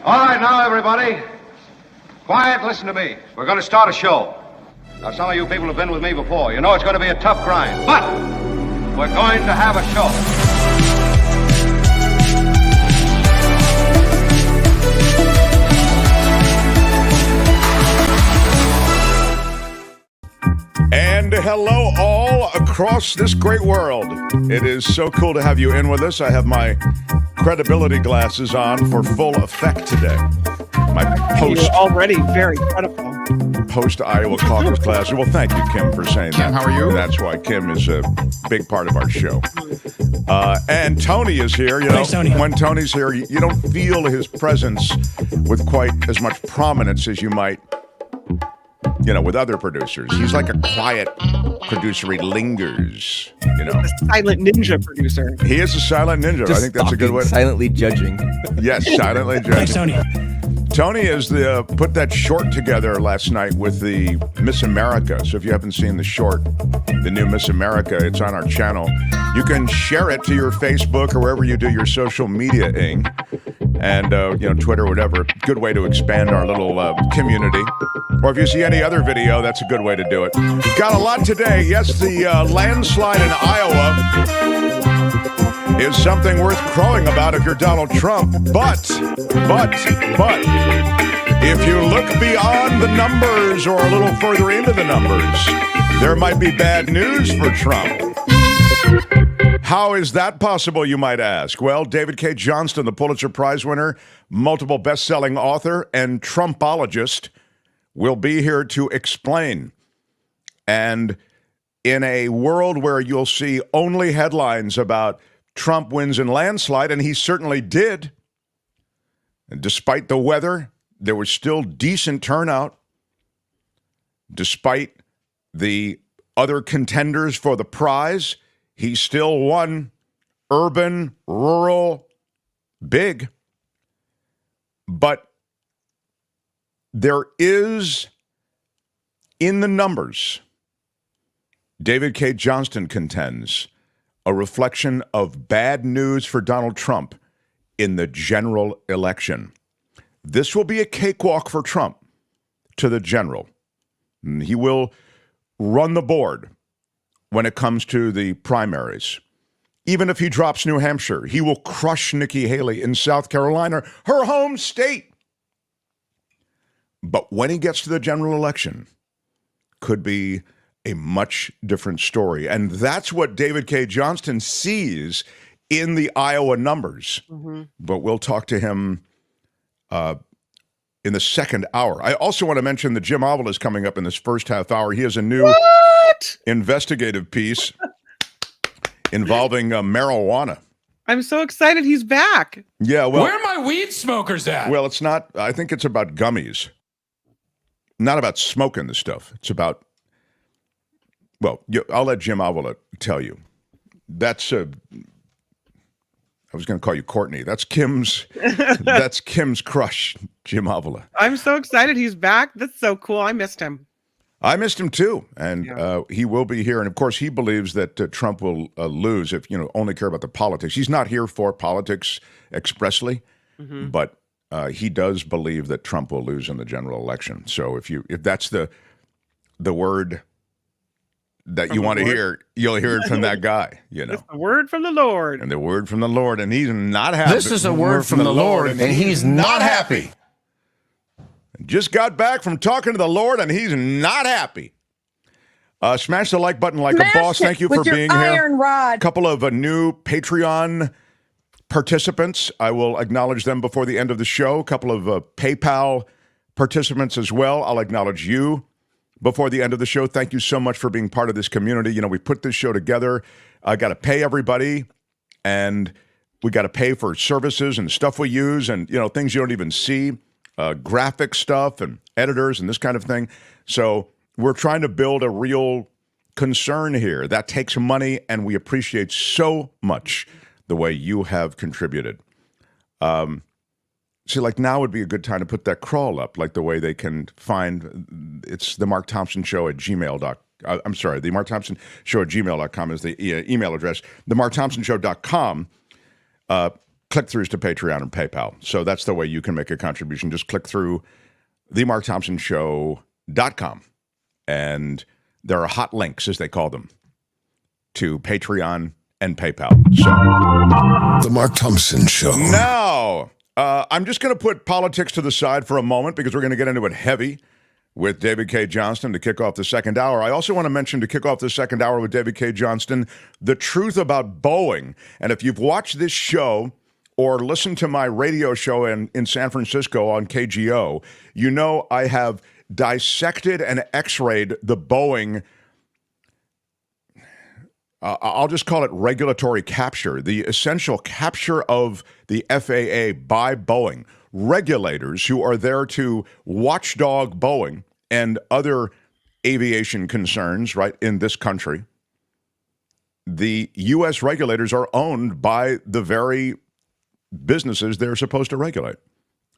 All right, now, everybody. Quiet, listen to me. We're going to start a show. Now, some of you people have been with me before. You know it's going to be a tough grind, but we're going to have a show. And hello all across this great world. It is so cool to have you in with us. I have my credibility glasses on for full effect today. My You're already very credible. Post-Iowa caucus class. Well, thank you, Kim, for saying Kim, that. how are you? That's why Kim is a big part of our show. And Tony is here. You know, Thanks, Tony. When Tony's here, you don't feel his presence with quite as much prominence as you might, you know, with other producers. He's like a quiet producer. He lingers, you know. A silent ninja producer. He is a silent ninja. I think that's a good way. Silently judging. Yes, silently judging. Thanks, Tony. Tony is put that short together last night with the Miss America. So if you haven't seen the short, the new Miss America, it's on our channel. You can share it to your Facebook or wherever you do your social media-ing. And, you know, Twitter, whatever. Good way to expand our little community. Or if you see any other video, that's a good way to do it. Got a lot today. Yes, the landslide in Iowa is something worth crowing about if you're Donald Trump. But, if you look beyond the numbers or a little further into the numbers, there might be bad news for Trump. How is that possible, you might ask? Well, David Cay Johnston, the Pulitzer Prize winner, multiple best-selling author, and Trumpologist, will be here to explain. And in a world where you'll see only headlines about Trump wins in landslide, and he certainly did, and despite the weather, there was still decent turnout. Despite the other contenders for the prize, he still won. Urban, rural, big. But there is, in the numbers, David Cay Johnston contends, a reflection of bad news for Donald Trump in the general election. This will be a cakewalk for Trump to the general. He will run the board when it comes to the primaries. Even if he drops New Hampshire, he will crush Nikki Haley in South Carolina, her home state. But when he gets to the general election, could be a much different story. And that's what David Cay Johnston sees in the Iowa numbers. Mm-hmm. But we'll talk to him in the second hour. I also want to mention that Jim Avila is coming up in this first half hour. He has a new investigative piece involving marijuana. I'm so excited he's back. Yeah, well, where are my weed smokers at? Well, it's not. I think it's about gummies. Not about smoking the stuff. It's about, well, I'll let Jim Avila tell you. That's I was going to call you Courtney. That's Kim's crush, Jim Avila. I'm so excited he's back. That's so cool. I missed him. I missed him too, and he will be here. And of course, he believes that Trump will lose if only care about the politics. He's not here for politics expressly, but he does believe that Trump will lose in the general election. So if that's the word that you want to hear, you'll hear it from that guy. It's the word from the Lord, and the word from the Lord, and he's not happy. This is a word from the Lord, and he's not happy. Just got back from talking to the Lord, and he's not happy. Smash the like button like a boss. Thank you for being here. Iron rod. A couple of new Patreon participants. I will acknowledge them before the end of the show. A couple of PayPal participants as well. I'll acknowledge you before the end of the show. Thank you so much for being part of this community. We put this show together. I got to pay everybody, and we got to pay for services and stuff we use and, things you don't even see. Graphic stuff and editors and this kind of thing. So we're trying to build a real concern here. That takes money, and we appreciate so much the way you have contributed. See, like now would be a good time to put that crawl up, like the way they can find, it's the Mark Thompson Show at gmail.com. I'm sorry, the Mark Thompson Show at gmail.com is the email address. The MarkThompsonShow.com. click-throughs to Patreon and PayPal. So that's the way you can make a contribution. Just click through themarkthompsonshow.com. And there are hot links, as they call them, to Patreon and PayPal. So, The Mark Thompson Show. Now, I'm just going to put politics to the side for a moment because we're going to get into it heavy with David Cay Johnston to kick off the second hour. I also want to mention, to kick off the second hour with David Cay Johnston, the truth about Boeing. And if you've watched this show or listened to my radio show in San Francisco on KGO, you know I have dissected and x-rayed the Boeing, I'll just call it regulatory capture, the essential capture of the FAA by Boeing. Regulators who are there to watchdog Boeing and other aviation concerns, right, in this country. The U.S. regulators are owned by the very businesses they're supposed to regulate.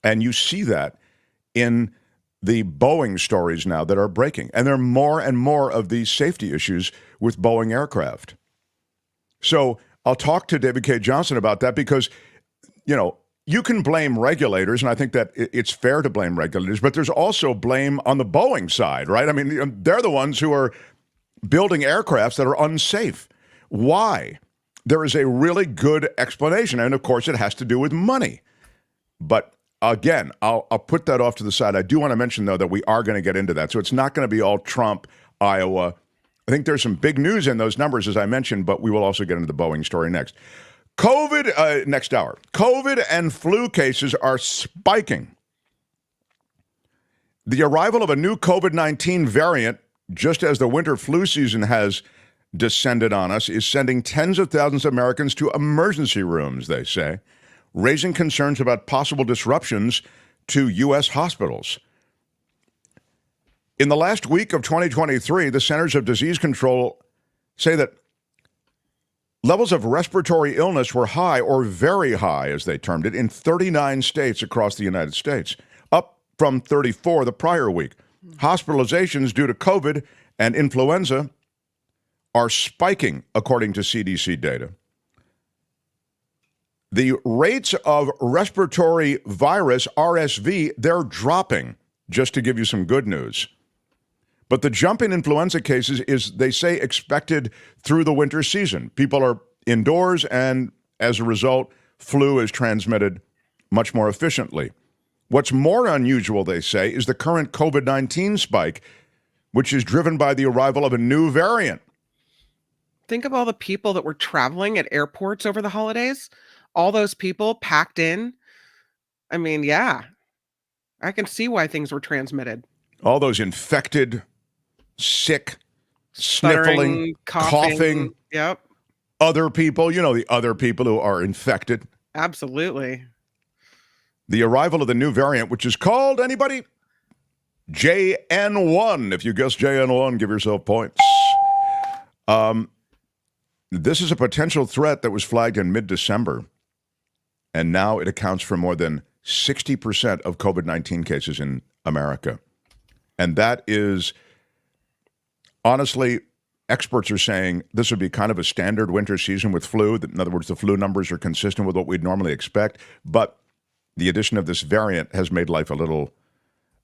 And you see that in the Boeing stories now that are breaking. And there are more and more of these safety issues with Boeing aircraft. So I'll talk to David Cay Johnston about that because, you know, you can blame regulators, and I think that it's fair to blame regulators, but there's also blame on the Boeing side, right? I mean, they're the ones who are building aircrafts that are unsafe. Why? There is a really good explanation, and of course it has to do with money. But again, I'll put that off to the side. I do want to mention, though, that we are going to get into that. So it's not going to be all Trump, Iowa. I think there's some big news in those numbers, as I mentioned, but we will also get into the Boeing story next. COVID, next hour. COVID and flu cases are spiking. The arrival of a new COVID-19 variant, just as the winter flu season has descended on us, is sending tens of thousands of Americans to emergency rooms, they say, raising concerns about possible disruptions to U.S. hospitals. In the last week of 2023, the Centers of Disease Control say that levels of respiratory illness were high, or very high, as they termed it, in 39 states across the United States, up from 34 the prior week. Hospitalizations due to COVID and influenza are spiking, according to CDC data. The rates of respiratory virus, RSV, they're dropping, just to give you some good news. But the jump in influenza cases is, they say, expected through the winter season. People are indoors, and as a result, flu is transmitted much more efficiently. What's more unusual, they say, is the current COVID-19 spike, which is driven by the arrival of a new variant. Think of all the people that were traveling at airports over the holidays. All those people packed in. I mean, yeah, I can see why things were transmitted. All those infected, sick, Stuttering, sniffling, coughing. Yep. Other people, you know, the other people who are infected. Absolutely. The arrival of the new variant, which is called, anybody? JN1. If you guess JN1, give yourself points. This is a potential threat that was flagged in mid-December, and now it accounts for more than 60% of COVID-19 cases in America. And that is, honestly, experts are saying this would be kind of a standard winter season with flu. In other words, the flu numbers are consistent with what we'd normally expect, but the addition of this variant has made life a little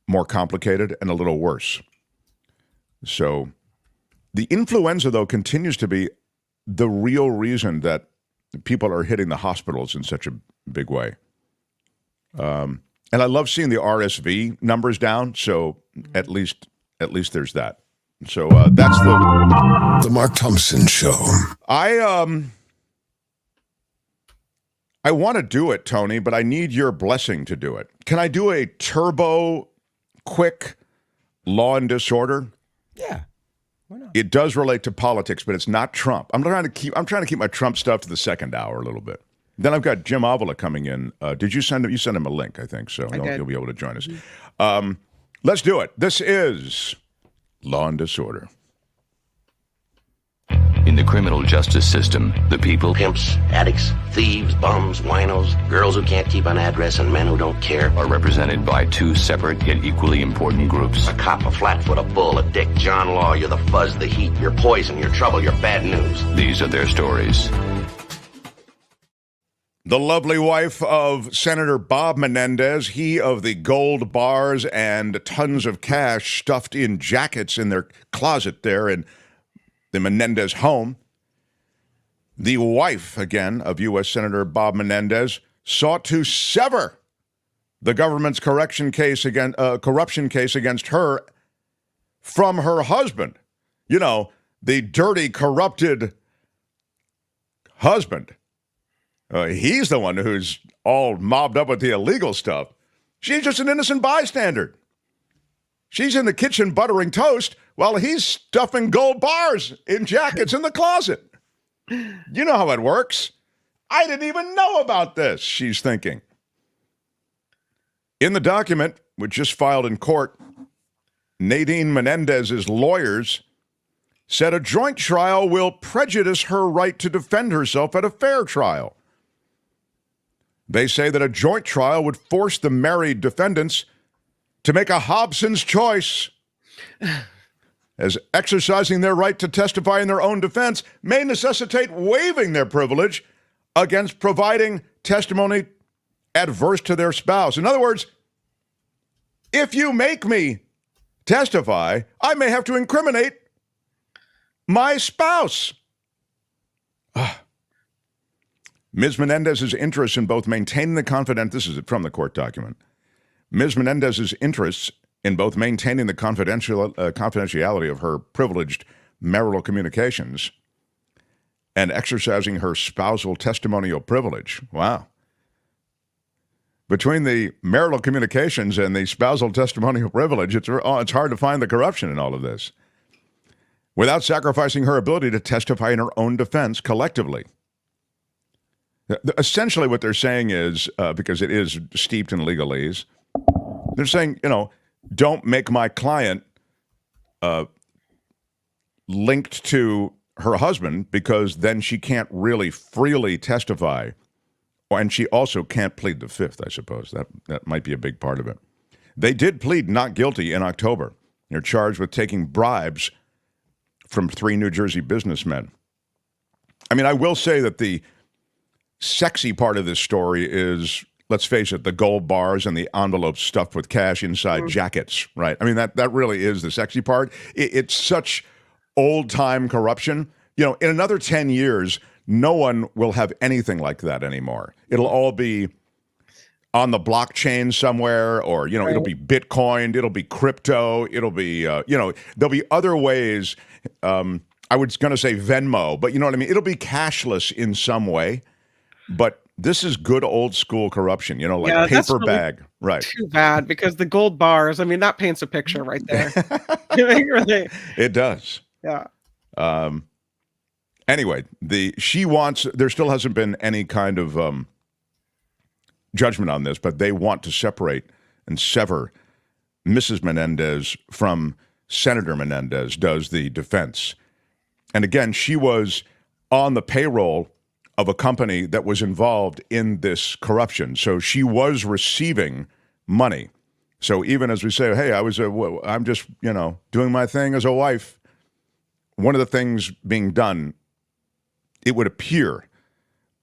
more complicated and a little worse. So the influenza, though, continues to be the real reason that people are hitting the hospitals in such a big way. And I love seeing the RSV numbers down, so at least there's that. So that's the Mark Thompson Show. I want to do it, Tony, but I need your blessing to do it. Can I do a turbo, quick Law and Disorder? Yeah. Why not? It does relate to politics, but it's not Trump. I'm trying to keep my Trump stuff to the second hour a little bit. Then I've got Jim Avila coming in. Did you send him? You sent him a link, I think, so he'll be able to join us. Let's do it. This is Law and Disorder. In the criminal justice system, the people Pimps, addicts, thieves, bums, winos, girls who can't keep an address, and men who don't care. are represented by two separate yet equally important groups. A cop, a flatfoot, a bull, a dick, John Law, you're the fuzz, the heat, you're poison, you're trouble, you're bad news. These are their stories. The lovely wife of Senator Bob Menendez, he of the gold bars and tons of cash stuffed in jackets in their closet there in the Menendez home. The wife, again, of U.S. Senator Bob Menendez sought to sever the government's corruption case against her from her husband. You know, the dirty, corrupted husband. He's the one who's all mobbed up with the illegal stuff. She's just an innocent bystander. She's in the kitchen buttering toast while he's stuffing gold bars in jackets in the closet. You know how it works. I didn't even know about this, she's thinking. In the document, which just filed in court, Nadine Menendez's lawyers said a joint trial will prejudice her right to defend herself at a fair trial. They say that a joint trial would force the married defendants to make a Hobson's choice, as exercising their right to testify in their own defense may necessitate waiving their privilege against providing testimony adverse to their spouse. In other words, if you make me testify, I may have to incriminate my spouse. Ms. Menendez's interests in both maintaining the this is from the court document. Ms. Menendez's interests in both maintaining the confidentiality of her privileged marital communications and exercising her spousal testimonial privilege. Wow. Between the marital communications and the spousal testimonial privilege, it's hard to find the corruption in all of this. Without sacrificing her ability to testify in her own defense collectively. Essentially what they're saying is, because it is steeped in legalese, they're saying, don't make my client linked to her husband, because then she can't really freely testify. And she also can't plead the fifth, I suppose. That might be a big part of it. They did plead not guilty in October. They're charged with taking bribes from 3 New Jersey businessmen. I mean, I will say that the sexy part of this story is, let's face it, the gold bars and the envelopes stuffed with cash inside jackets, right? I mean, that really is the sexy part. It's such old-time corruption. In another 10 years, no one will have anything like that anymore. It'll all be on the blockchain somewhere, or, it'll be Bitcoined, it'll be crypto, it'll be, there'll be other ways. I was going to say Venmo, but you know what I mean? It'll be cashless in some way. But this is good old school corruption, like paper bag. Right. Too bad, because the gold bars, I mean, that paints a picture right there. Really. It does. Yeah. Anyway, there still hasn't been any kind of judgment on this, but they want to separate and sever Mrs. Menendez from Senator Menendez, does the defense. And again, she was on the payroll of a company that was involved in this corruption. So she was receiving money. So even as we say, hey, I'm just, doing my thing as a wife, one of the things being done, it would appear,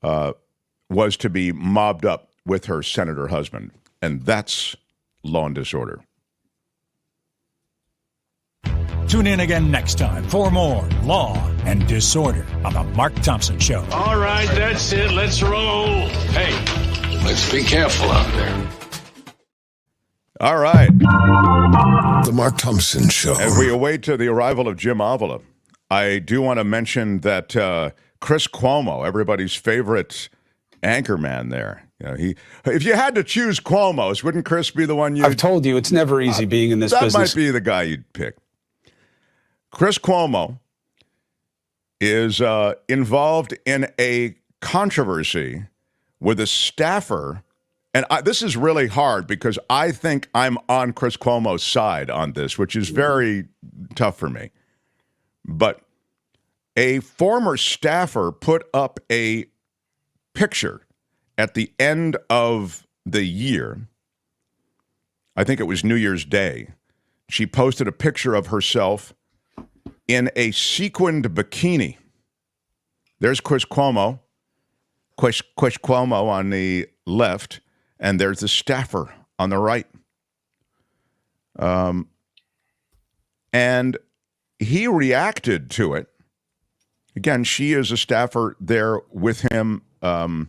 was to be mobbed up with her senator husband. And that's law and disorder. Tune in again next time for more Law and Disorder on The Mark Thompson Show. All right, that's it. Let's roll. Hey, Let's be careful out there. All right. The Mark Thompson Show. As we await the arrival of Jim Avila, I do want to mention that Chris Cuomo, everybody's favorite anchor man there. If you had to choose Cuomo's, wouldn't Chris be the one I've told you, it's never easy being in this business. That might be the guy you'd pick. Chris Cuomo is involved in a controversy with a staffer. And this is really hard because I think I'm on Chris Cuomo's side on this, which is very tough for me. But a former staffer put up a picture at the end of the year. I think it was New Year's Day. She posted a picture of herself in a sequined bikini. There's Chris Cuomo. Cuomo on the left, and there's the staffer on the right. And he reacted to it. Again, she is a staffer there with him. When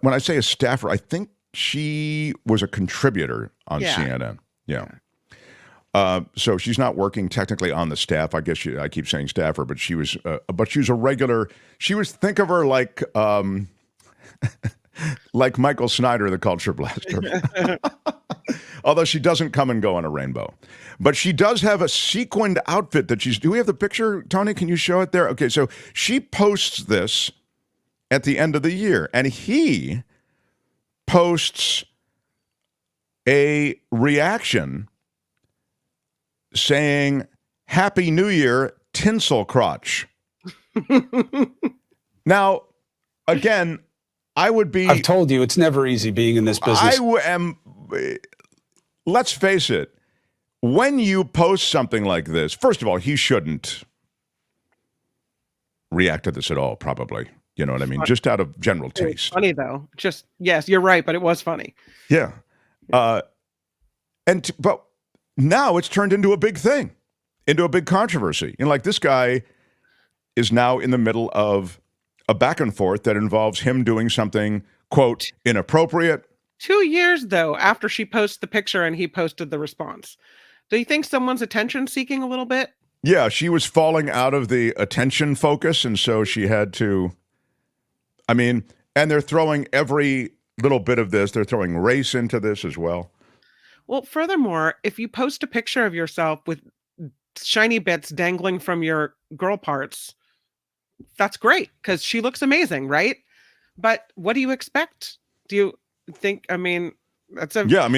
I say a staffer, I think she was a contributor on CNN. Yeah. So she's not working technically on the staff. I guess I keep saying staffer, but she was a regular. She was, think of her like like Michael Snyder, the Culture Blaster. Although she doesn't come and go on a rainbow. But she does have a sequined outfit that do we have the picture, Tony? Can you show it there? Okay, so she posts this at the end of the year, and he posts a reaction saying, "Happy New Year, tinsel crotch." Now, again, I've told you it's never easy being in this business. Let's face it, when you post something like this, first of all, he shouldn't react to this at all, probably. You know what I mean? Just out of general taste. Funny, though. Yes, you're right, but it was funny. Yeah. But now it's turned into a big thing, into a big controversy. And like, this guy is now in the middle of a back and forth that involves him doing something, quote, inappropriate. 2 years, though, after she posted the picture and he posted the response. Do you think someone's attention seeking a little bit? Yeah, she was falling out of the attention focus, and so she had to, and they're throwing every little bit of this. They're throwing race into this as well. Well, furthermore, if you post a picture of yourself with shiny bits dangling from your girl parts, that's great, because she looks amazing, right? But what do you expect? Do you think, that's a... Yeah,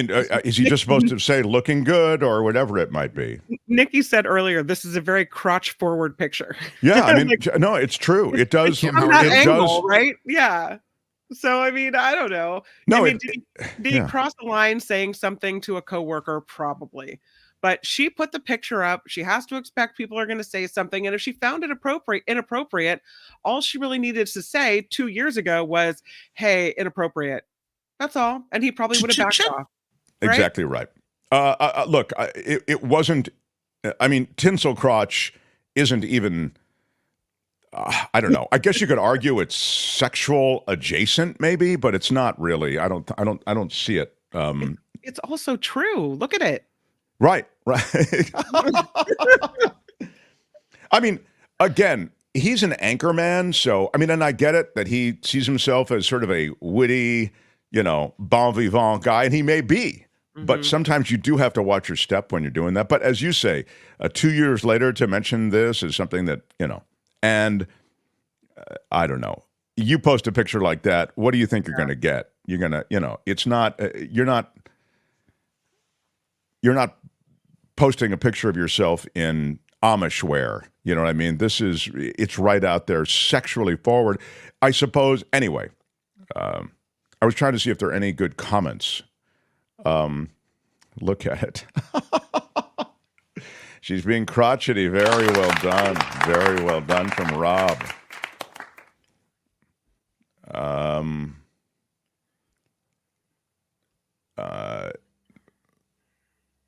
is he just supposed to say looking good or whatever it might be? Nikki said earlier, this is a very crotch-forward picture. Yeah, no, it's true. It does. From that angle, right? Yeah. So, I don't know. No, did he cross the line saying something to a coworker? Probably. But she put the picture up. She has to expect people are going to say something. And if she found it inappropriate, all she really needed to say 2 years ago was, "Hey, inappropriate." That's all. And he probably would have backed off. Right? Exactly right. Look, it wasn't, tinsel crotch isn't even, I don't know. I guess you could argue it's sexual adjacent maybe, but it's not really. I don't see it. It's also true. Look at it. Right. Again, he's an anchor man. So, and I get it that he sees himself as sort of a witty, bon vivant guy, and he may be. Mm-hmm. But sometimes you do have to watch your step when you're doing that. But as you say, 2 years later to mention this is something that, and I don't know. You post a picture like that, what do you think you're going to get? You're going to, it's not, you're not posting a picture of yourself in Amish wear. You know what I mean? It's right out there, sexually forward. I suppose, anyway, I was trying to see if there are any good comments. Look at it. She's being crotchety. Very well done. Very well done from Rob.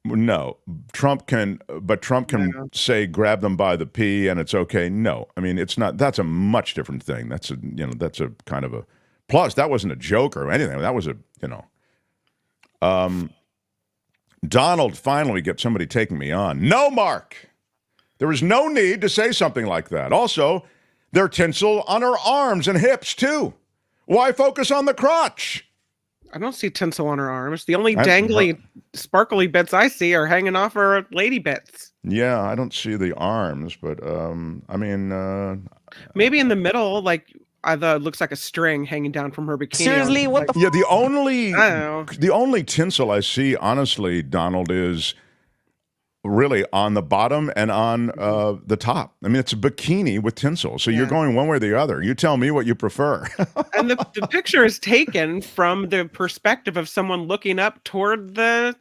No, Trump can say grab them by the pee and it's okay. No, it's not. That's a much different thing. That's a kind of a, plus that wasn't a joke or anything. That was Donald finally gets somebody taking me on. No, Mark, there is no need to say something like that. Also, there's tinsel on her arms and hips too. Why focus on the crotch? I don't see tinsel on her arms. The only dangly, sparkly bits I see are hanging off her lady bits. Yeah, I don't see the arms, but maybe in the middle, like it looks like a string hanging down from her bikini. Seriously, what the? Yeah, the only tinsel I see, honestly, Donald, is really on the bottom and on the top. It's a bikini with tinsel, so you're going one way or the other. You tell me what you prefer. And the picture is taken from the perspective of someone looking up toward the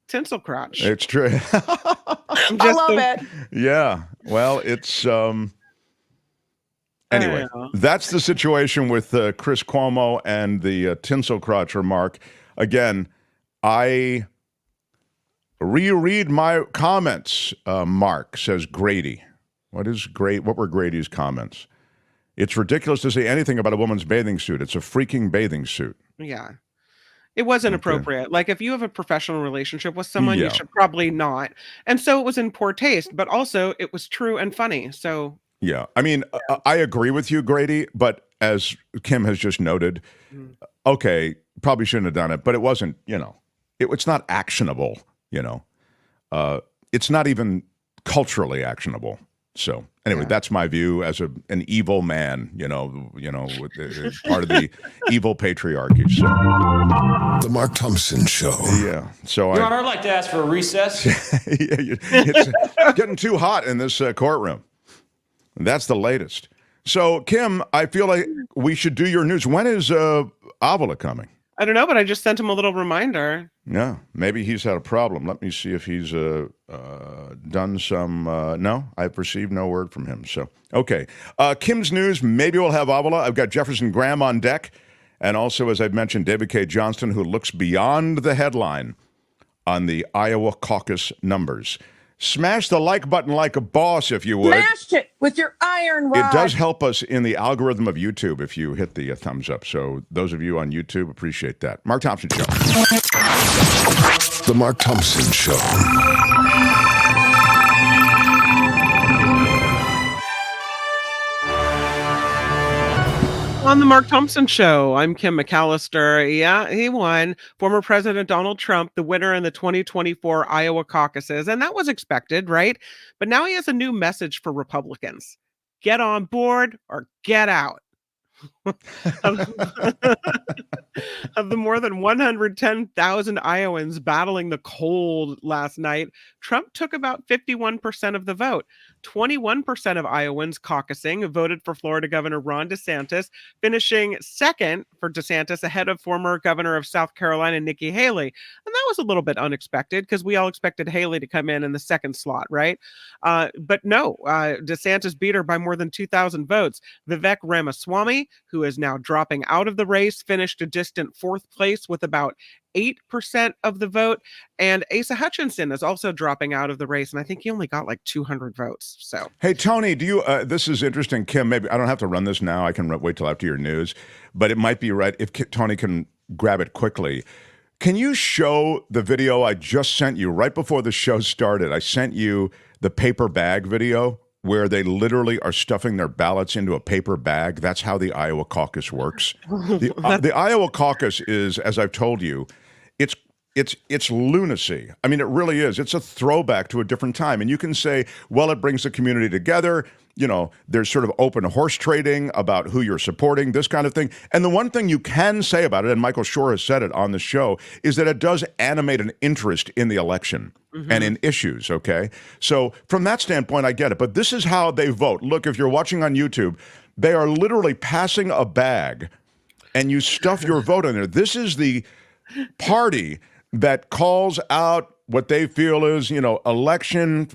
tinsel crotch. It's true. I love it. Yeah. Well, it's Anyway, that's the situation with Chris Cuomo and the tinsel crotch remark. Again, I reread my comments, Mark, says Grady. What were Grady's comments? It's ridiculous to say anything about a woman's bathing suit. It's a freaking bathing suit. Yeah. It was inappropriate. Like, if you have a professional relationship with someone, you should probably not. And so it was in poor taste, but also it was true and funny. So yeah, I mean, I agree with you, Grady, but as Kim has just noted, okay, probably shouldn't have done it, but it wasn't, it's not actionable, it's not even culturally actionable. So anyway, that's my view as an evil man, part of the evil patriarchy. So. The Mark Thompson Show. Yeah. So Your Honor, I'd like to ask for a recess. It's getting too hot in this courtroom. That's the latest. So, Kim, I feel like we should do your news. When is Avila coming? I don't know, but I just sent him a little reminder. Yeah, maybe he's had a problem. Let me see if he's done some. No, I've received no word from him. So, okay. Kim's news, maybe we'll have Avila. I've got Jefferson Graham on deck. And also, as I've mentioned, David Cay Johnston, who looks beyond the headline on the Iowa caucus numbers. Smash the like button like a boss, if you would. Smash it with your iron rod. It does help us in the algorithm of YouTube if you hit the thumbs up. So those of you on YouTube, appreciate that. Mark Thompson Show. The Mark Thompson Show. On the Mark Thompson Show, I'm Kim McAllister. Yeah, he won. Former President Donald Trump, the winner in the 2024 Iowa caucuses. And that was expected, right? But now he has a new message for Republicans. Get on board or get out. Of the more than 110,000 Iowans battling the cold last night, Trump took about 51% of the vote. 21% of Iowans caucusing voted for Florida Governor Ron DeSantis, finishing second for DeSantis ahead of former governor of South Carolina, Nikki Haley. And that was a little bit unexpected because we all expected Haley to come in the second slot, right? But no, DeSantis beat her by more than 2,000 votes. Vivek Ramaswamy, who is now dropping out of the race, finished a distant fourth place with about 8% of the vote. And Asa Hutchinson is also dropping out of the race. And I think he only got like 200 votes. So, hey, Tony, do you, this is interesting, Kim, maybe I don't have to run this now. I can wait till after your news, but it might be right if Tony can grab it quickly. Can you show the video I just sent you right before the show started? I sent you the paper bag video where they literally are stuffing their ballots into a paper bag. That's how the Iowa caucus works. The Iowa caucus is, as I've told you, it's lunacy. I mean, it really is. It's a throwback to a different time. And you can say, well, it brings the community together. There's sort of open horse trading about who you're supporting, this kind of thing. And the one thing you can say about it, and Michael Shore has said it on the show, is that it does animate an interest in the election and in issues, okay? So from that standpoint, I get it. But this is how they vote. Look, if you're watching on YouTube, they are literally passing a bag and you stuff your vote in there. This is the party that calls out what they feel is, election,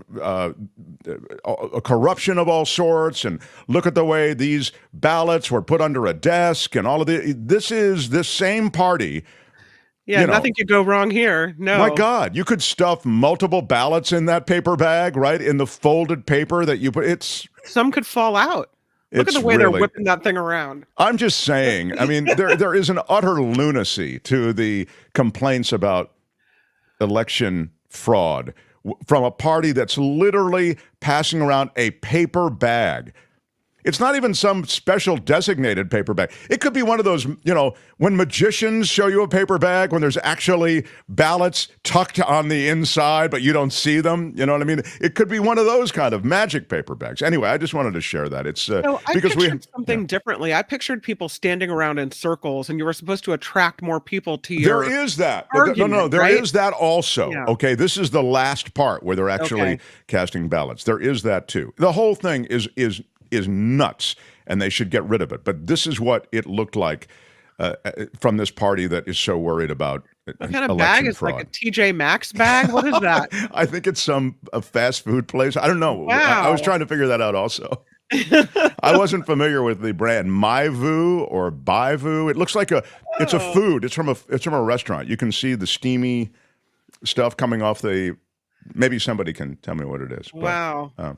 corruption of all sorts, and look at the way these ballots were put under a desk and all of this is this same party. Yeah, nothing could go wrong here. No. My God, you could stuff multiple ballots in that paper bag, right? In the folded paper that you put. Some could fall out. Look at the way they're whipping that thing around. I'm just saying, I mean, there is an utter lunacy to the complaints about election fraud from a party that's literally passing around a paper bag. It's not even some special designated paper bag. It could be one of those, when magicians show you a paper bag, when there's actually ballots tucked on the inside, but you don't see them. You know what I mean? It could be one of those kind of magic paper bags. Anyway, I just wanted to share that. It's because we something differently. I pictured people standing around in circles, and you were supposed to attract more people to your. There is that. Argument, there right? is that also. Yeah. Okay, this is the last part where they're actually casting ballots. There is that too. The whole thing is nuts, and they should get rid of it. But this is what it looked like from this party that is so worried about what kind of bag is fraud. Like a TJ Maxx bag? What is that? I think it's a fast food place. I don't know. Wow. I was trying to figure that out also. I wasn't familiar with the brand Maivu or Baivu. It looks like it's a food. It's from a restaurant. You can see the steamy stuff coming off the. Maybe somebody can tell me what it is. Wow. All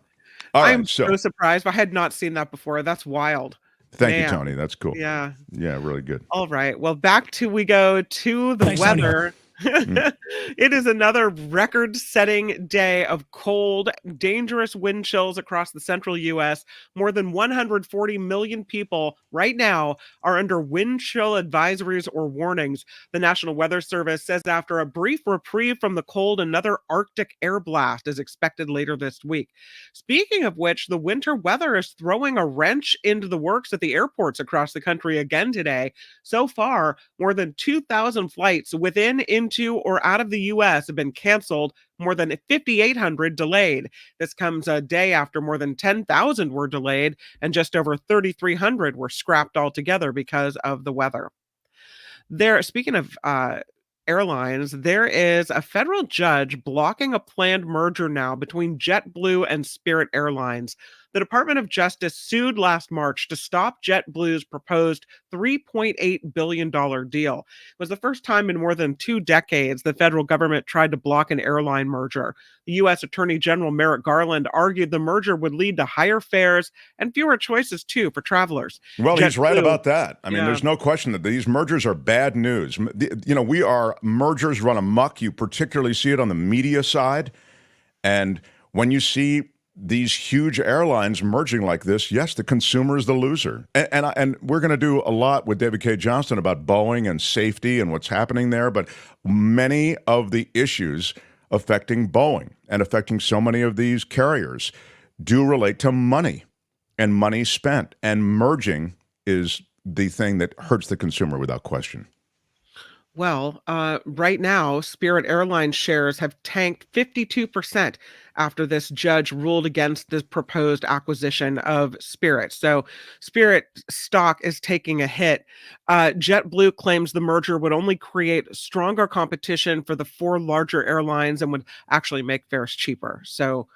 right, I'm so surprised. I had not seen that before. That's wild. Thank you, Tony. That's cool. Yeah. Yeah, really good. All right. Well, we go to the weather. It is another record-setting day of cold, dangerous wind chills across the central U.S. More than 140 million people right now are under wind chill advisories or warnings. The National Weather Service says after a brief reprieve from the cold, another Arctic air blast is expected later this week. Speaking of which, the winter weather is throwing a wrench into the works at the airports across the country again today. So far, more than 2,000 flights within, into, or out of the U.S. have been canceled, more than 5,800 delayed. This comes a day after more than 10,000 were delayed and just over 3,300 were scrapped altogether because of the weather. Speaking of airlines, there is a federal judge blocking a planned merger now between JetBlue and Spirit Airlines. The Department of Justice sued last March to stop JetBlue's proposed $3.8 billion deal. It was the first time in more than 2 decades the federal government tried to block an airline merger. The U.S. Attorney General Merrick Garland argued the merger would lead to higher fares and fewer choices, too, for travelers. Well, he's right about that. I mean, there's no question that these mergers are bad news. Mergers run amok. You particularly see it on the media side. And when you see these huge airlines merging like this, yes, the consumer is the loser. And we're going to do a lot with David Cay Johnston about Boeing and safety and what's happening there. But many of the issues affecting Boeing and affecting so many of these carriers do relate to money and money spent. And merging is the thing that hurts the consumer without question. Well, right now, Spirit Airlines shares have tanked 52% after this judge ruled against this proposed acquisition of Spirit. So Spirit stock is taking a hit. JetBlue claims the merger would only create stronger competition for the 4 larger airlines and would actually make fares cheaper. So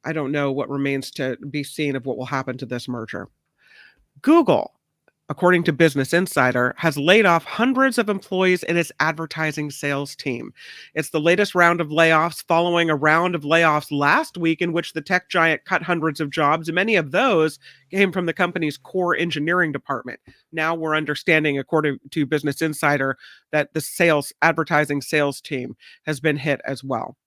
I don't know what remains to be seen of what will happen to this merger. Google, according to Business Insider, has laid off hundreds of employees in its advertising sales team. It's the latest round of layoffs following a round of layoffs last week in which the tech giant cut hundreds of jobs, and many of those came from the company's core engineering department. Now we're understanding, according to Business Insider, that the advertising sales team has been hit as well.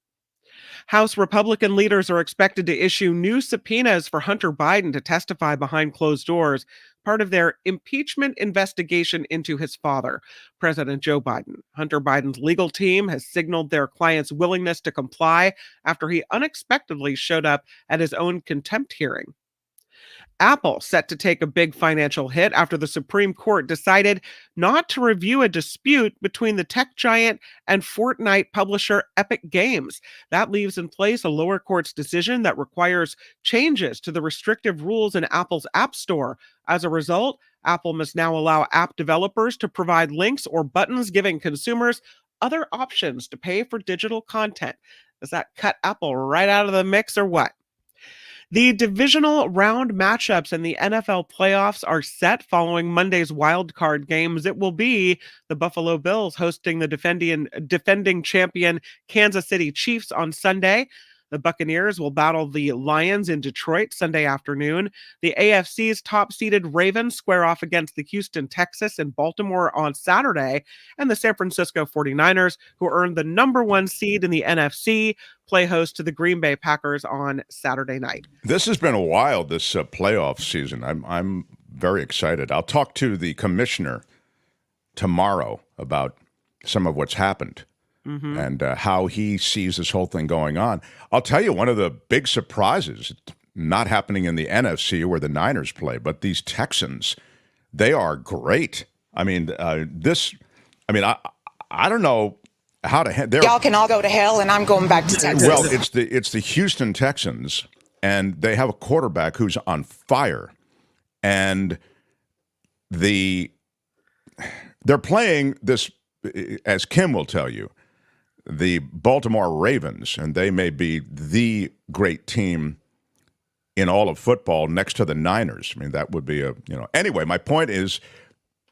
House Republican leaders are expected to issue new subpoenas for Hunter Biden to testify behind closed doors, part of their impeachment investigation into his father, President Joe Biden. Hunter Biden's legal team has signaled their client's willingness to comply after he unexpectedly showed up at his own contempt hearing. Apple set to take a big financial hit after the Supreme Court decided not to review a dispute between the tech giant and Fortnite publisher Epic Games. That leaves in place a lower court's decision that requires changes to the restrictive rules in Apple's App Store. As a result, Apple must now allow app developers to provide links or buttons giving consumers other options to pay for digital content. Does that cut Apple right out of the mix or what? The divisional round matchups in the NFL playoffs are set following Monday's wild card games. It will be the Buffalo Bills hosting the defending champion Kansas City Chiefs on Sunday. The Buccaneers will battle the Lions in Detroit Sunday afternoon. The AFC's top-seeded Ravens square off against the Houston Texans in Baltimore on Saturday. And the San Francisco 49ers, who earned the number 1 seed in the NFC, play host to the Green Bay Packers on Saturday night. This has been wild, this playoff season. I'm very excited. I'll talk to the commissioner tomorrow about some of what's happened. Mm-hmm. And how he sees this whole thing going on. I'll tell you, one of the big surprises, not happening in the NFC where the Niners play, but these Texans, they are great. I mean, I don't know how to... Y'all can all go to hell, and I'm going back to Texas. Well, it's the Houston Texans, and they have a quarterback who's on fire. And they're playing this, as Kim will tell you, the Baltimore Ravens, and they may be the great team in all of football next to the Niners. I mean, that would be Anyway, my point is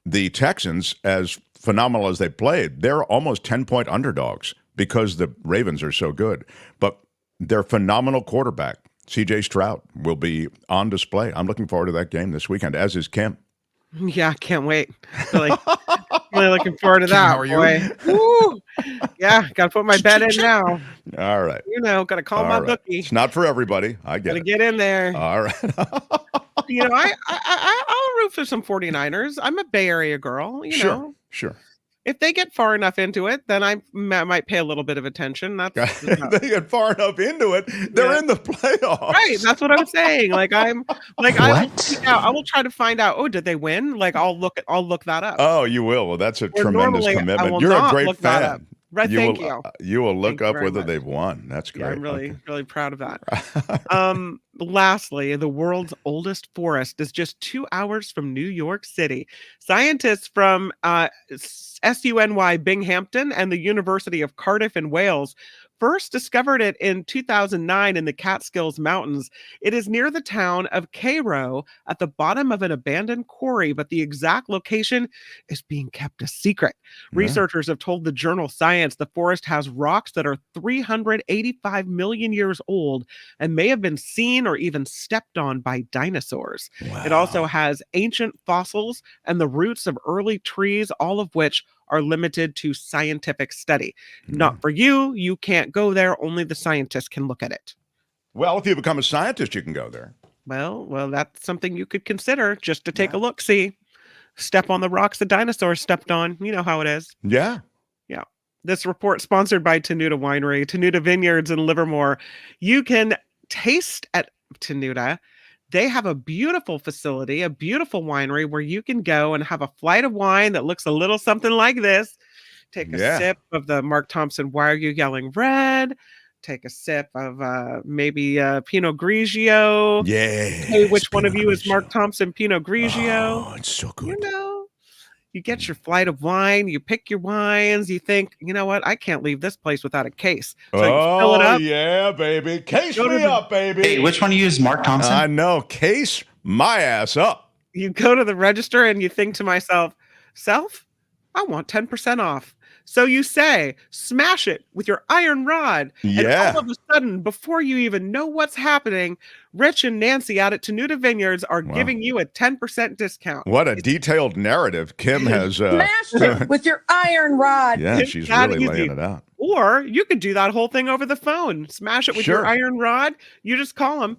the Texans, as phenomenal as they played, they're almost 10-point underdogs because the Ravens are so good. But their phenomenal quarterback, C.J. Stroud, will be on display. I'm looking forward to that game this weekend, as is Kim. Yeah, can't wait. Really looking forward to that. How are you? Boy. Woo! Yeah, got to put my bet in now. All right. Got to call my bookie. It's not for everybody. I get it. Got to get in there. All right. I'll root for some 49ers. I'm a Bay Area girl. Sure. If they get far enough into it, then I might pay a little bit of attention. That's they get far enough into it, they're in the playoffs. Right. That's what I'm saying. I will try to find out. Oh, did they win? I'll look that up. Oh, you will. Well, that's a tremendous commitment. You're a great fan. Right, thank you. You will look up whether they've won. That's great. Yeah, I'm really proud of that. Lastly, the world's oldest forest is just 2 hours from New York City. Scientists from SUNY Binghamton and the University of Cardiff in Wales first discovered it in 2009 in the Catskills Mountains. It is near the town of Cairo at the bottom of an abandoned quarry, but the exact location is being kept a secret. Yeah. Researchers have told the journal Science the forest has rocks that are 385 million years old and may have been seen or even stepped on by dinosaurs. Wow. It also has ancient fossils and the roots of early trees, all of which are limited to scientific study. Not for you. You can't go there. Only the scientists can look at it. Well, if you become a scientist, you can go there. Well, that's something you could consider just to take a look. See, step on the rocks the dinosaurs stepped on. You know how it is. Yeah. Yeah. This report sponsored by Tenuta Winery, Tenuta Vineyards in Livermore. You can taste at Tenuta. They have a beautiful facility, a beautiful winery where you can go and have a flight of wine that looks a little something like this. Take a sip of the Mark Thompson Why Are You Yelling Red? Take a sip of maybe Pinot Grigio. Yeah. Hey, which one of you is Mark Thompson Pinot Grigio? Oh, it's so good. You get your flight of wine, you pick your wines, you think, you know what, I can't leave this place without a case. So you fill it up. Yeah, baby. Case me up, baby. Hey, which one of you is Mark Thompson? I know. Case my ass up. You go to the register and you think to myself, I want 10% off. So you say, smash it with your iron rod. Yeah. And all of a sudden, before you even know what's happening, Rich and Nancy out at Tenuta Vineyards are giving you a 10% discount. What a detailed narrative Kim has. Smash it with your iron rod. Yeah, she's really laying it out. Or you could do that whole thing over the phone. Smash it with your iron rod. You just call them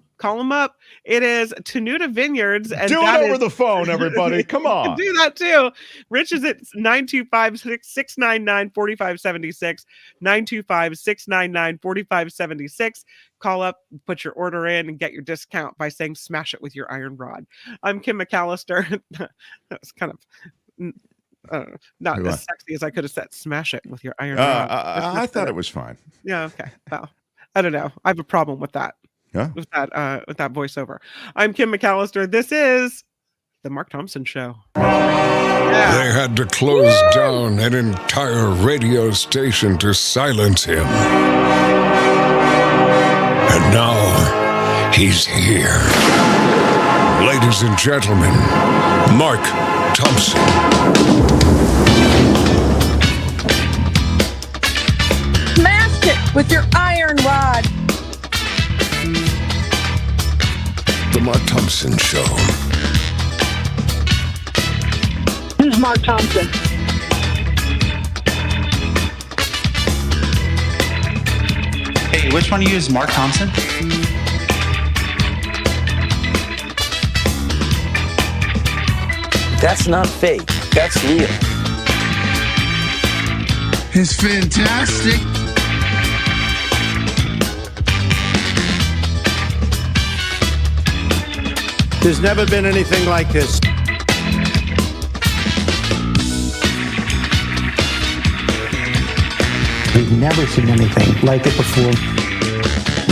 up. It is Tenuta Vineyards. And do it over the phone, everybody. Come on. You can do that too. Rich is at 925-699-4576. 925-699-4576. Call up, put your order in, and get your discount by saying smash it with your iron rod. I'm Kim McAllister. That was kind of not as sexy as I could have said. Smash it with your iron rod. I thought it was fine. Yeah, okay. Well, I don't know. I have a problem with that. Yeah. With that voiceover. I'm Kim McAllister. This is the Mark Thompson Show. Yeah. They had to close down an entire radio station to silence him. And now he's here. Ladies and gentlemen, Mark Thompson. Smash it with your iron rod. The Mark Thompson Show. Who's Mark Thompson? Hey, which one of you is Mark Thompson? That's not fake. That's real. It's fantastic. There's never been anything like this. We've never seen anything like it before.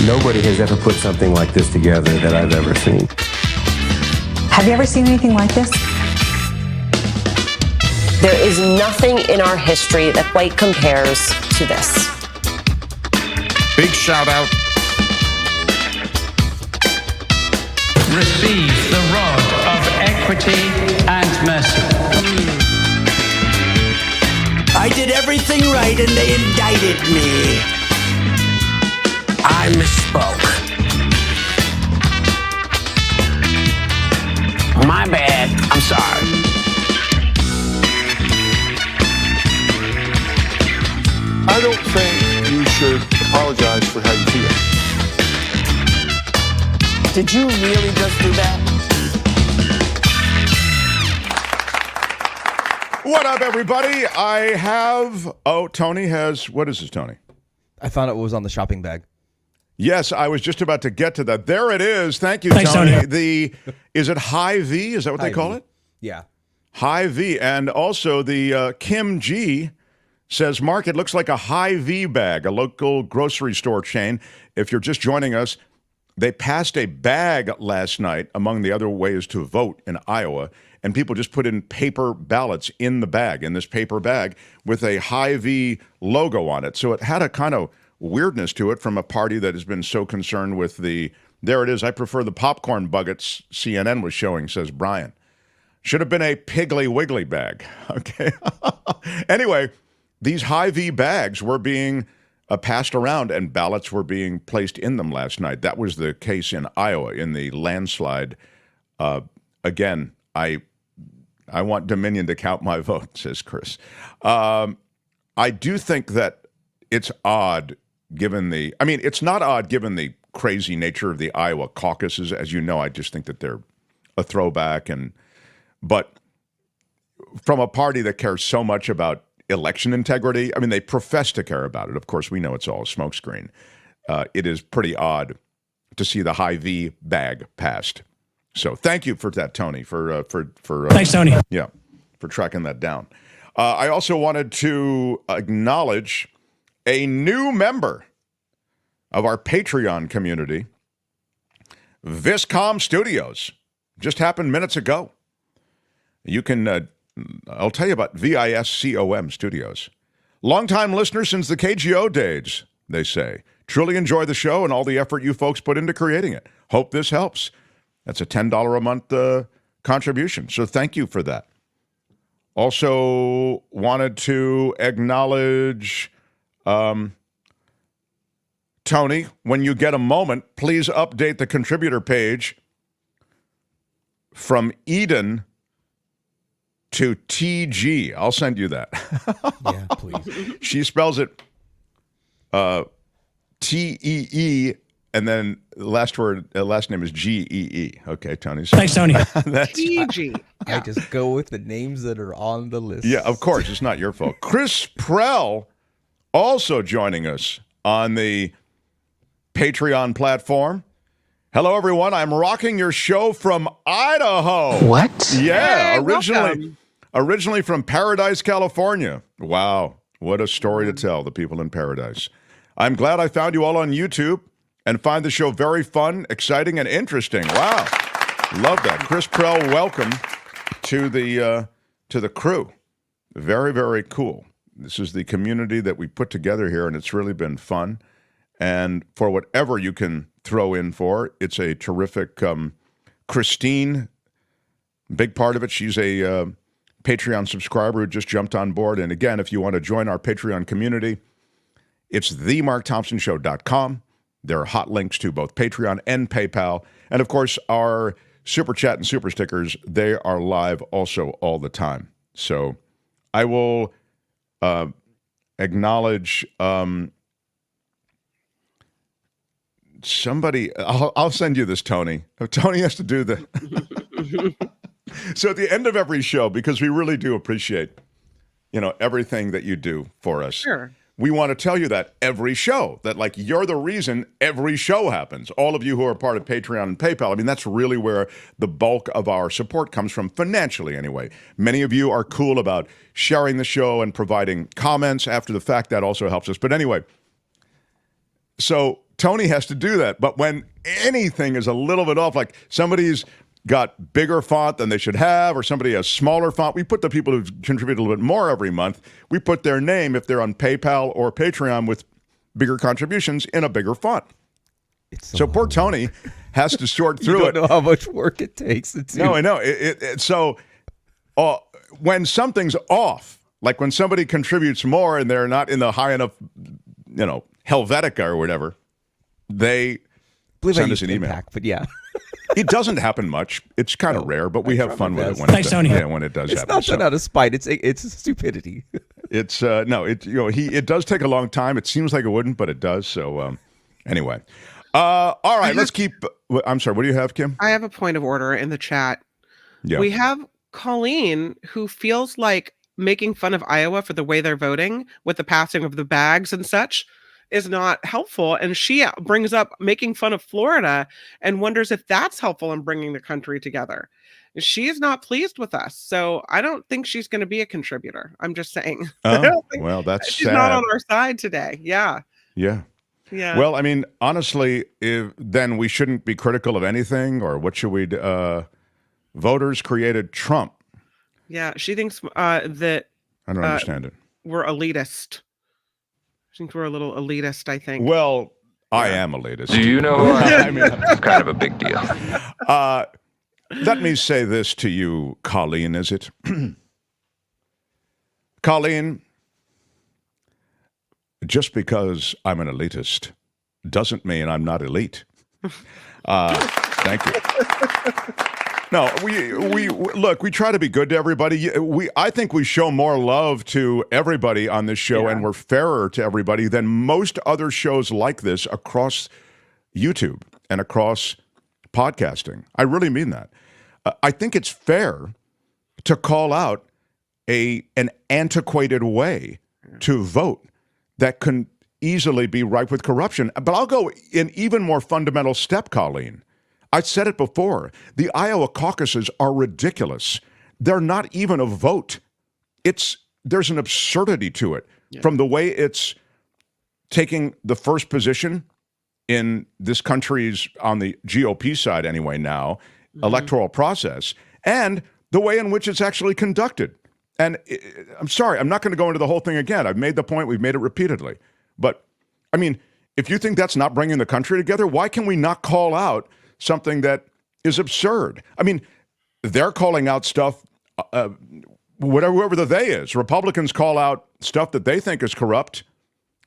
Nobody has ever put something like this together that I've ever seen. Have you ever seen anything like this? There is nothing in our history that quite compares to this. Big shout out receive the rod of equity and mercy. I did everything right and they indicted me. I misspoke. My bad. I'm sorry. I don't think you should apologize for how you feel. Did you really just do that? What up, everybody? I have... Oh, Tony has... What is this, Tony? I found it was on the shopping bag. Yes, I was just about to get to that. There it is. Thank you, Thanks, Tony. Is it High V? Is that what they call it? Yeah. High V. And also the Kim G says, Mark, it looks like a High V bag, a local grocery store chain. If you're just joining us, they passed a bag last night, among the other ways to vote in Iowa, and people just put in paper ballots in the bag, in this paper bag, with a High V logo on it. So it had a kind of weirdness to it from a party that has been so concerned with the, there it is, I prefer the popcorn buckets CNN was showing, says Brian. Should have been a Piggly Wiggly bag. Okay. Anyway, these High V bags were being passed around and ballots were being placed in them last night. That was the case in Iowa in the landslide. Again, I want Dominion to count my vote, says Chris. I do think that it's odd given the, I mean, it's not odd given the crazy nature of the Iowa caucuses. As you know, I just think that they're a throwback. But from a party that cares so much about election integrity, I mean, they profess to care about it. Of course, we know it's all a smokescreen. It is pretty odd to see the High V bag passed. So thank you for that, Tony, for Thanks, Tony. Yeah, for tracking that down. I also wanted to acknowledge a new member of our Patreon community, Viscom Studios. Just happened minutes ago. You can, I'll tell you about VISCOM Studios. Longtime listeners since the KGO days, they say. Truly enjoy the show and all the effort you folks put into creating it. Hope this helps. That's a $10 a month contribution. So thank you for that. Also wanted to acknowledge Tony, when you get a moment, please update the contributor page from Eden to TG. I'll send you that. Yeah, please. She spells it T-E-E, and then the last name is G-E-E. Okay, Tony. Thanks, Tony. TG. I just go with the names that are on the list. Yeah, of course. It's not your fault. Chris Prell also joining us on the Patreon platform. Hello, everyone. I'm rocking your show from Idaho. What? Yeah, Hey, originally from Paradise, California. Wow, what a story to tell, the people in Paradise. I'm glad I found you all on YouTube and find the show very fun, exciting, and interesting. Wow, love that. Chris Prell, welcome to the crew. Very, very cool. This is the community that we put together here, and it's really been fun. And for whatever you can throw in for, it's a terrific Christine, big part of it. She's a Patreon subscriber who just jumped on board. And again, if you want to join our Patreon community, it's themarkthompsonshow.com. There are hot links to both Patreon and PayPal. And of course, our Super Chat and Super Stickers, they are live also all the time. So I will acknowledge somebody. I'll send you this, Tony. Tony has to do the... So at the end of every show, because we really do appreciate, everything that you do for us. Sure. We want to tell you that every show, that like you're the reason every show happens. All of you who are part of Patreon and PayPal, I mean, that's really where the bulk of our support comes from, financially anyway. Many of you are cool about sharing the show and providing comments after the fact. That also helps us. But anyway, so Tony has to do that. But when anything is a little bit off, like somebody's got bigger font than they should have, or somebody has smaller font, we put the people who contribute a little bit more every month, we put their name, if they're on PayPal or Patreon with bigger contributions, in a bigger font. So poor Tony has to sort through you don't know how much work it takes. No, I know. So when something's off, like when somebody contributes more and they're not in the high enough, Helvetica or whatever, they send us an email. Impact, but yeah. It doesn't happen much. It's kind of rare, but we have fun with it when when it does happen. It's not out of spite. It's stupidity. It's it does take a long time. It seems like it wouldn't, but it does. So anyway, all right. Let's keep. I'm sorry. What do you have, Kim? I have a point of order in the chat. Yeah. We have Colleen, who feels like making fun of Iowa for the way they're voting with the passing of the bags and such is not helpful. And she brings up making fun of Florida and wonders if that's helpful in bringing the country together. She is not pleased with us. So I don't think she's going to be a contributor. I'm just saying. Oh, well, that's she's sad. not on our side today. Yeah. Yeah. Yeah. Well, I mean, honestly, then we shouldn't be critical of anything, or what should we voters created Trump. Yeah. She thinks that I don't understand it. We're elitist. I think we're a little elitist, I think. Well, I am elitist. Do you know who I am? I mean, it's kind of a big deal. Let me say this to you, Colleen, is it? Colleen, just because I'm an elitist doesn't mean I'm not elite. Thank you. No, we look, we try to be good to everybody. I think we show more love to everybody on this show, and we're fairer to everybody than most other shows like this across YouTube and across podcasting. I really mean that. I think it's fair to call out an antiquated way to vote that can easily be ripe with corruption. But I'll go an even more fundamental step, Colleen. I said it before. The Iowa caucuses are ridiculous. They're not even a vote. There's an absurdity to it from the way it's taking the first position in this country's, on the GOP side anyway now, electoral process, and the way in which it's actually conducted. And I'm sorry, I'm not going to go into the whole thing again. I've made the point. We've made it repeatedly. But, I mean, if you think that's not bringing the country together, why can we not call out something that is absurd? I mean, they're calling out stuff, whoever the they is. Republicans call out stuff that they think is corrupt.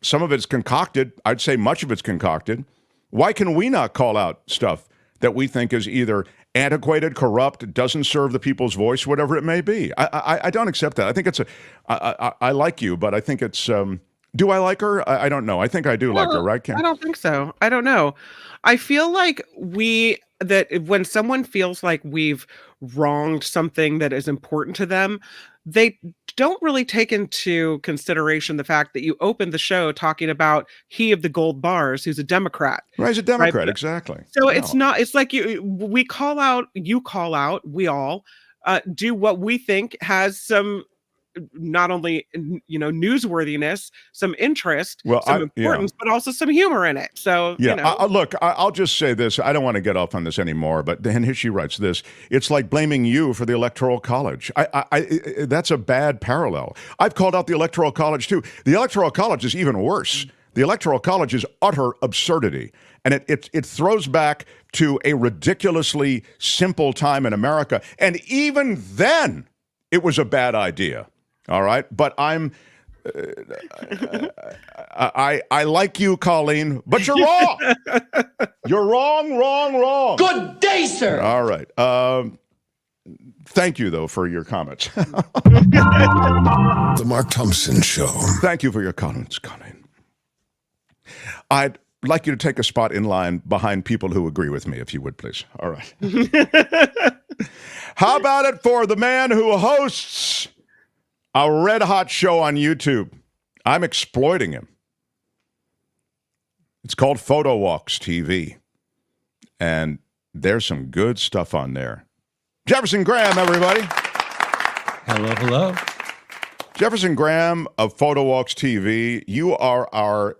Some of it's concocted. I'd say much of it's concocted. Why can we not call out stuff that we think is either antiquated, corrupt, doesn't serve the people's voice, whatever it may be? I don't accept that. I think it's I like you, but I think it's, do I like her? I don't know. I think I do like her, right, Kim? I don't think so. I don't know. I feel like that when someone feels like we've wronged something that is important to them, they don't really take into consideration the fact that you opened the show talking about he of the gold bars, who's a Democrat. Right, he's a Democrat, right? Exactly. So it's not, it's like we call out, you call out, we all do what we think has some, not only, newsworthiness, some interest, some importance, but also some humor in it. So, look, I'll just say this. I don't want to get off on this anymore, but then here she writes this. It's like blaming you for the Electoral College. That's a bad parallel. I've called out the Electoral College too. The Electoral College is even worse. The Electoral College is utter absurdity. And it throws back to a ridiculously simple time in America. And even then, it was a bad idea. All right, but I like you, Colleen, but you're wrong. You're wrong. Good day, sir. All right. Thank you, though, for your comments. The Mark Thompson Show. Thank you for your comments, Colleen. I'd like you to take a spot in line behind people who agree with me, if you would, please. All right. How about it for the man who hosts a red-hot show on YouTube? I'm exploiting him. It's called Photo Walks TV. And there's some good stuff on there. Jefferson Graham, everybody. Hello. Jefferson Graham of Photo Walks TV, you are our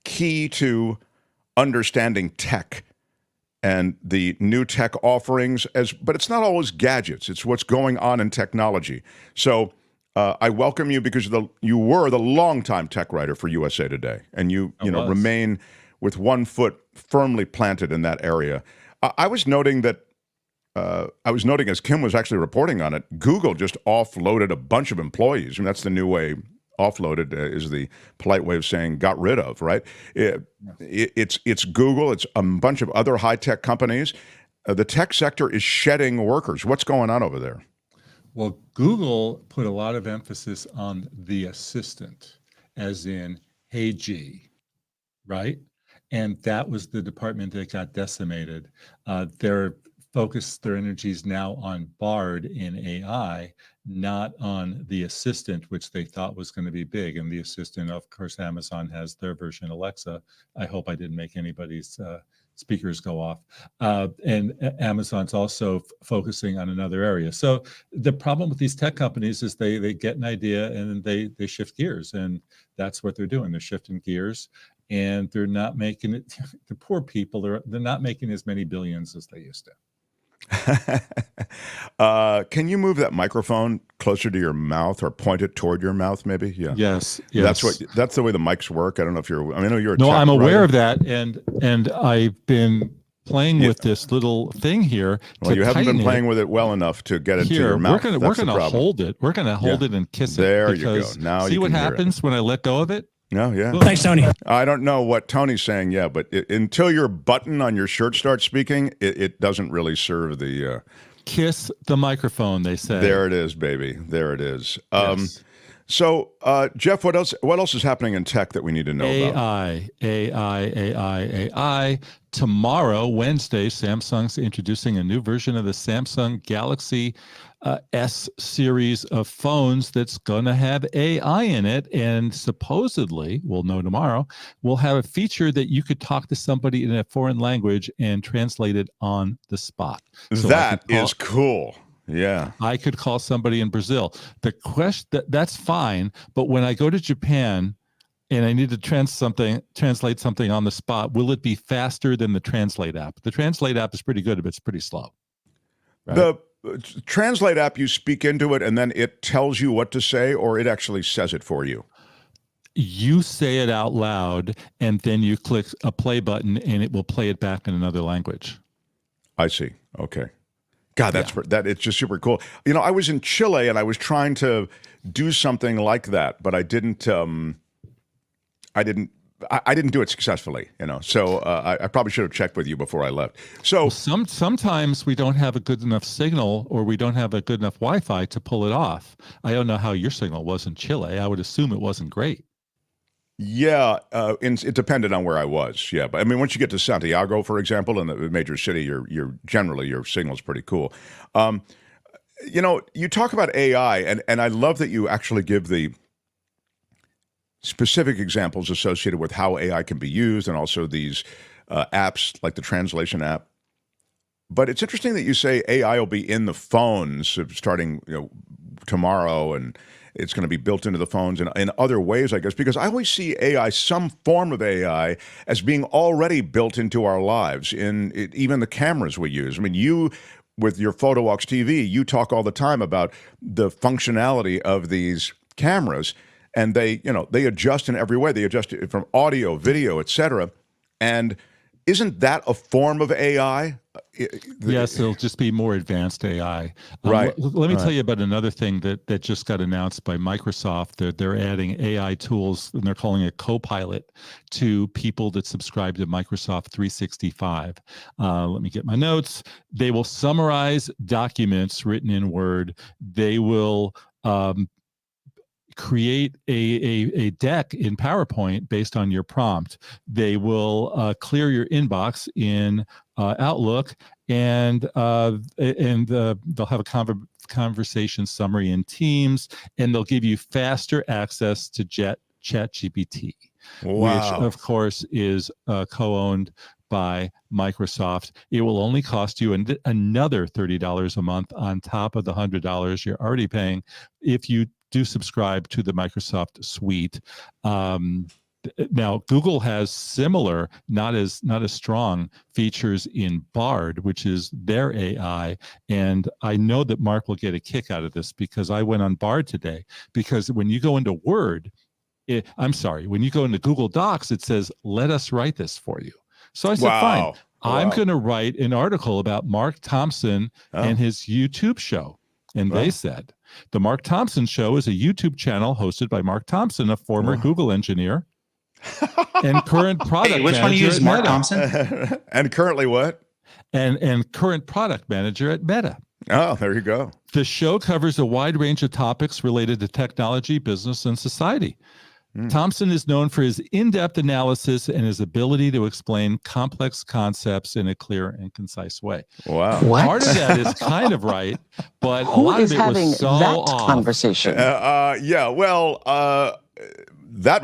key to understanding tech and the new tech offerings, but it's not always gadgets. It's what's going on in technology. So I welcome you because you were the longtime tech writer for USA Today, and you remain with one foot firmly planted in that area. I was noting that, as Kim was actually reporting on it, Google just offloaded a bunch of employees. I mean, that's the new way. Offloaded is the polite way of saying got rid of, right? It's Google. It's a bunch of other high-tech companies. The tech sector is shedding workers. What's going on over there? Well, Google put a lot of emphasis on the assistant, as in, hey, G, right? And that was the department that got decimated. They're focused their energies now on Bard in AI, not on the assistant, which they thought was going to be big. And the assistant, of course, Amazon has their version, Alexa. I hope I didn't make anybody's speakers go off. And Amazon's also focusing on another area. So the problem with these tech companies is they get an idea and they shift gears. And that's what they're doing. They're shifting gears. And they're not making it, the poor people, they're not making as many billions as they used to. Can you move that microphone closer to your mouth or point it toward your mouth, maybe? Yeah. Yes. That's the way the mics work. I don't know if you're. I know you're. No, I'm aware of that, and I've been playing with this little thing here. Well, you haven't been playing with it well enough to get it to your mouth. We're gonna hold it. We're gonna hold it and kiss it. There you go. Now see you what can happens when I let go of it. No, yeah. Thanks, Tony. I don't know what Tony's saying, but until your button on your shirt starts speaking, it doesn't really serve the... Kiss the microphone, they say. There it is, baby. There it is. Yes. So, Jeff, what else is happening in tech that we need to know about? AI. Tomorrow, Wednesday, Samsung's introducing a new version of the Samsung Galaxy S series of phones that's going to have AI in it. And supposedly, we'll know tomorrow, will have a feature that you could talk to somebody in a foreign language and translate it on the spot. So that is cool. Yeah. I could call somebody in Brazil. The question, that's fine. But when I go to Japan and I need to translate something on the spot, will it be faster than the Translate app? The Translate app is pretty good, but it's pretty slow. Right? The Translate app, you speak into it and then it tells you what to say, or it actually says it for you? You say it out loud and then you click a play button and it will play it back in another language. I see. Okay. God, that it's just super cool. You know, I was in Chile and I was trying to do something like that, but I didn't do it successfully, you know. So I probably should have checked with you before I left. So sometimes we don't have a good enough signal, or we don't have a good enough Wi-Fi to pull it off. I don't know how your signal was in Chile. I would assume it wasn't great. Yeah, it depended on where I was. Yeah, but I mean, once you get to Santiago, for example, in a major city, you're generally your signal's pretty cool. You know, you talk about AI, and I love that you actually give the specific examples associated with how AI can be used, and also these apps like the translation app. But it's interesting that you say AI will be in the phones starting tomorrow, and it's going to be built into the phones and in other ways, I guess, because I always see AI, some form of AI, as being already built into our lives, even the cameras we use. I mean, you, with your PhotoWalks TV, you talk all the time about the functionality of these cameras, and they adjust in every way. They adjust it from audio, video, etc. And isn't that a form of AI? Yes, it'll just be more advanced AI. Right. Let me tell you about another thing that just got announced by Microsoft. They're adding AI tools, and they're calling it Copilot, to people that subscribe to Microsoft 365. Let me get my notes. They will summarize documents written in Word. They will create a deck in PowerPoint based on your prompt. They will clear your inbox in Outlook, and they'll have a conversation summary in Teams, and they'll give you faster access to ChatGPT, which of course is co-owned by Microsoft. It will only cost you another $30 a month on top of the $100 you're already paying if you do subscribe to the Microsoft suite. Now, Google has similar, not as strong features in Bard, which is their AI. And I know that Mark will get a kick out of this because I went on Bard today. Because when you go into Word, I'm sorry, when you go into Google Docs, it says, let us write this for you. So I said, fine, I'm going to write an article about Mark Thompson and his YouTube show. And they said, the Mark Thompson Show is a YouTube channel hosted by Mark Thompson, a former Google engineer and current product manager. Which one do you use, Mark Thompson? And currently what? And current product manager at Meta. Oh, there you go. The show covers a wide range of topics related to technology, business, and society. Thompson is known for his in-depth analysis and his ability to explain complex concepts in a clear and concise way. Wow. What? Part of that is kind of right, but a lot of it was so off. Conversation? That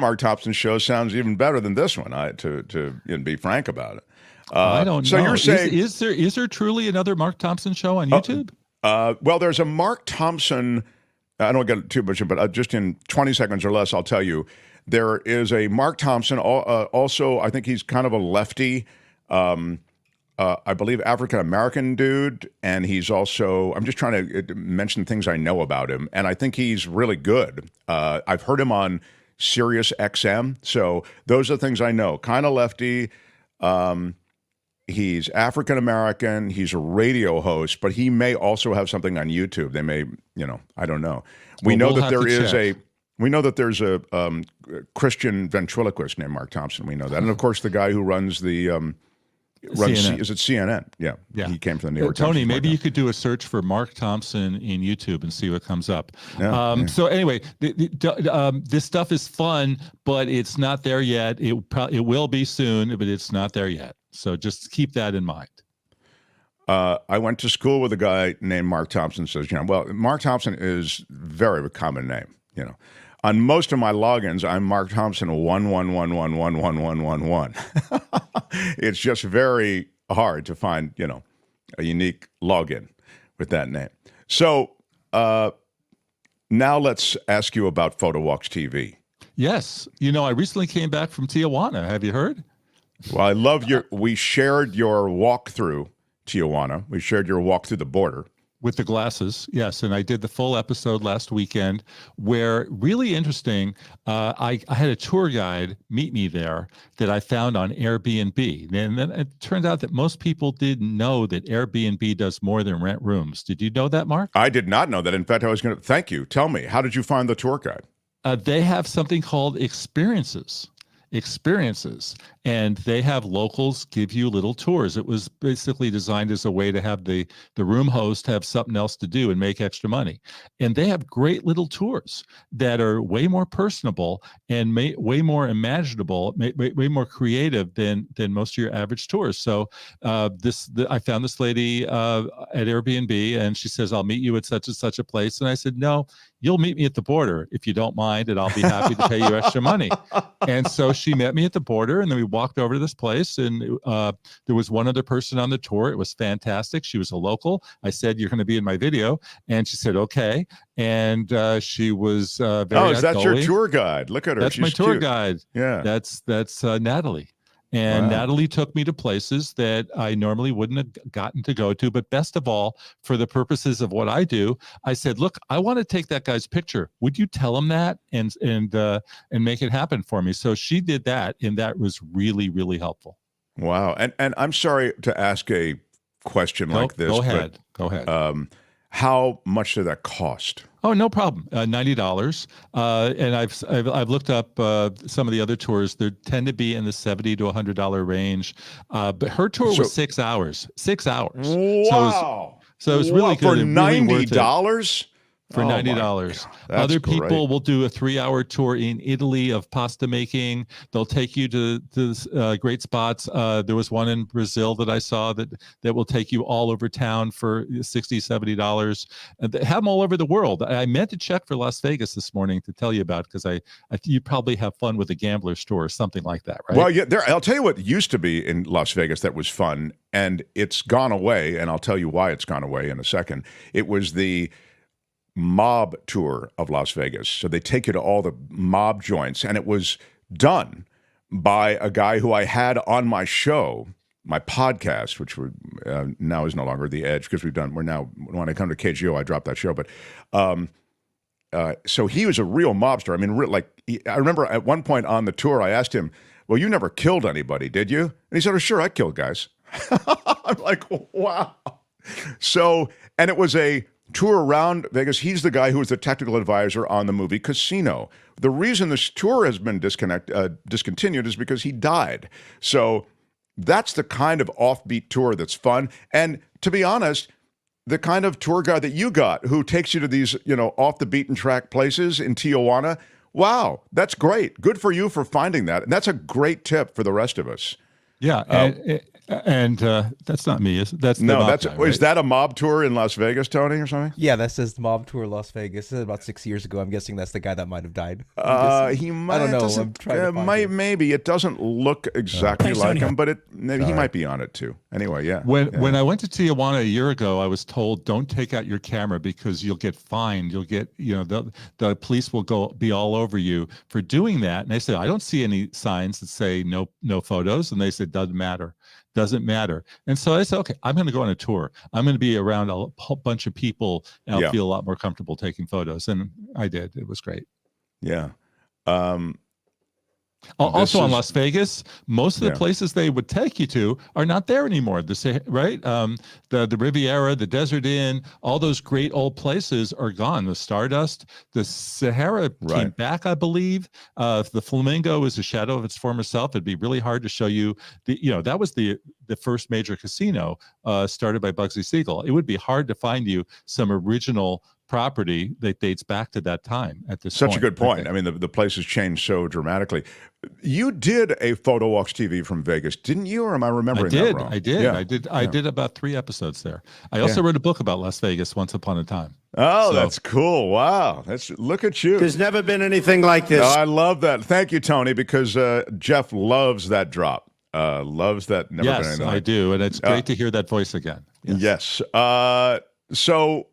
Mark Thompson show sounds even better than this one, to be frank about it. I don't know. So you're saying... Is there truly another Mark Thompson show on YouTube? Well, there's a Mark Thompson... I don't get too much, but just in 20 seconds or less, I'll tell you. There is a Mark Thompson, also, I think he's kind of a lefty, I believe African-American dude, and he's also, I'm just trying to mention things I know about him, and I think he's really good. I've heard him on Sirius XM, so those are things I know. Kind of lefty, he's African-American, he's a radio host, but he may also have something on YouTube. They may, I don't know. We know that there's a Christian ventriloquist named Mark Thompson. We know that. And of course, the guy who runs the, CNN. Is it CNN? Yeah. He came from the New York Tony, Times. maybe you could do a search for Mark Thompson in YouTube and see what comes up. So anyway, this stuff is fun, but it's not there yet. It will be soon, but it's not there yet. So just keep that in mind. I went to school with a guy named Mark Thompson. Says, Mark Thompson is very common name. On most of my logins, I'm Mark Thompson 111111111. It's just very hard to find, a unique login with that name. So now let's ask you about Photo Walks TV. Yes, I recently came back from Tijuana. Have you heard? Well, I love we shared your walk through Tijuana. We shared your walk through the border. With the glasses, yes. And I did the full episode last weekend where, really interesting, I had a tour guide meet me there that I found on Airbnb. And then it turned out that most people didn't know that Airbnb does more than rent rooms. Did you know that, Mark? I did not know that. In fact, I was going to thank you. Tell me, how did you find the tour guide? They have something called experiences, and they have locals give you little tours. It was basically designed as a way to have the room host have something else to do and make extra money. And they have great little tours that are way more personable and way more imaginable, way more creative than most of your average tours. So I found this lady at Airbnb, and she says, I'll meet you at such and such a place. And I said, no, you'll meet me at the border if you don't mind, and I'll be happy to pay you extra money. And so she met me at the border, and then we walked over to this place, and there was one other person on the tour. It was fantastic. She was a local. I said, you're going to be in my video. And she said, okay. And she was very outgoing. That's your tour guide. Look at her. That's my tour guide. Yeah. That's Natalie. And Natalie took me to places that I normally wouldn't have gotten to go to. But best of all, for the purposes of what I do, I said, look, I want to take that guy's picture. Would you tell him that and make it happen for me? So she did that, and that was really, really helpful. Wow. And I'm sorry to ask a question like this. Go ahead. How much did that cost? Oh, no problem. $90. And I've looked up some of the other tours. They tend to be in the $70 to $100 range. But her tour was 6 hours. 6 hours. Wow. So it was really good. For $90? For Oh $90. That's Other great. people will do a 3-hour tour in Italy of pasta making. They'll take you to great spots. There was one in Brazil that I saw that will take you all over town for $60, $70. They have them all over the world. I meant to check for Las Vegas this morning to tell you about, because you probably have fun with a gambler's tour or something like that, right? Well, yeah. I'll tell you what used to be in Las Vegas that was fun, and it's gone away, and I'll tell you why it's gone away in a second. It was the mob tour of Las Vegas. So they take you to all the mob joints, and it was done by a guy who I had on my show, my podcast, which now is no longer The Edge, because we're now, when I come to KGO, I drop that show. But So he was a real mobster. I mean, I remember at one point on the tour, I asked him, well, you never killed anybody, did you? And he said, oh, sure, I killed guys. I'm like, wow. So, and it was a tour around Vegas. He's the guy who was the technical advisor on the movie Casino. The reason this tour has been discontinued is because he died. So that's the kind of offbeat tour that's fun. And to be honest, the kind of tour guide that you got who takes you to these, off the beaten track places in Tijuana. Wow, that's great. Good for you for finding that. And that's a great tip for the rest of us. Yeah. And that's not me. That's no. Mob That's guy, right? Is that a mob tour in Las Vegas, Tony, or something? Yeah, that says mob tour Las Vegas. This is about 6 years ago. I'm guessing that's the guy that might have died. He might. I don't know. I'm trying to find maybe it doesn't look exactly Thanks, like Tony. him, but maybe he might be on it too. Anyway, yeah. When I went to Tijuana a year ago, I was told don't take out your camera because you'll get fined. You'll get the police will be all over you for doing that. And I said I don't see any signs that say no photos, and they said doesn't matter. And so I said, okay, I'm going to go on a tour. I'm going to be around a whole bunch of people, and I'll feel a lot more comfortable taking photos. And I did. It was great. Yeah. Also in Las Vegas, most of the places they would take you to are not there anymore. Right? The Riviera, the Desert Inn, all those great old places are gone. The Stardust, the Sahara came back, I believe. The Flamingo is a shadow of its former self. It'd be really hard to show you. That was the first major casino started by Bugsy Siegel. It would be hard to find you some original property that dates back to that time at this Such point. a good point. I mean, the place has changed so dramatically. You did a Photo Walks TV from Vegas, didn't you? Or am I remembering that wrong? I did. Yeah. I did about 3 episodes there. I also wrote a book about Las Vegas once upon a time. Oh, that's cool. Wow. Look at you. There's never been anything like this. I love that. Thank you, Tony, because Jeff loves that drop. Loves that. Never been anything like. I do. And it's great to hear that voice again. Yes. So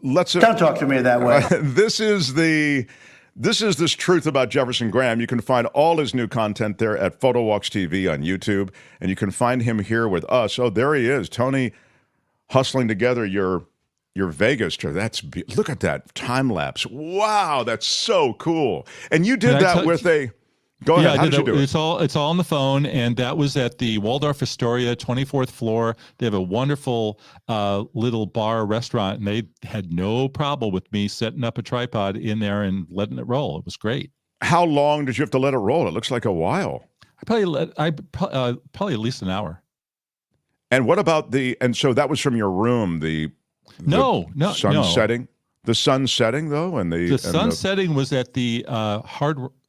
let's don't talk to me that way. This is this truth about Jefferson Graham. You can find all his new content there at Photo Walks TV on YouTube, and you can find him here with us. Oh, there he is, Tony, hustling together your Vegas tour. Look at that time lapse. Wow, that's so cool. And you did that with a. Go ahead. How did you do it? It's all on the phone, and that was at the Waldorf Astoria, 24th floor. They have a wonderful little bar restaurant, and they had no problem with me setting up a tripod in there and letting it roll. It was great. How long did you have to let it roll? It looks like a while. Probably at least an hour. And what about and so that was from your room, the sun setting? The sun setting, though? The sun setting was at the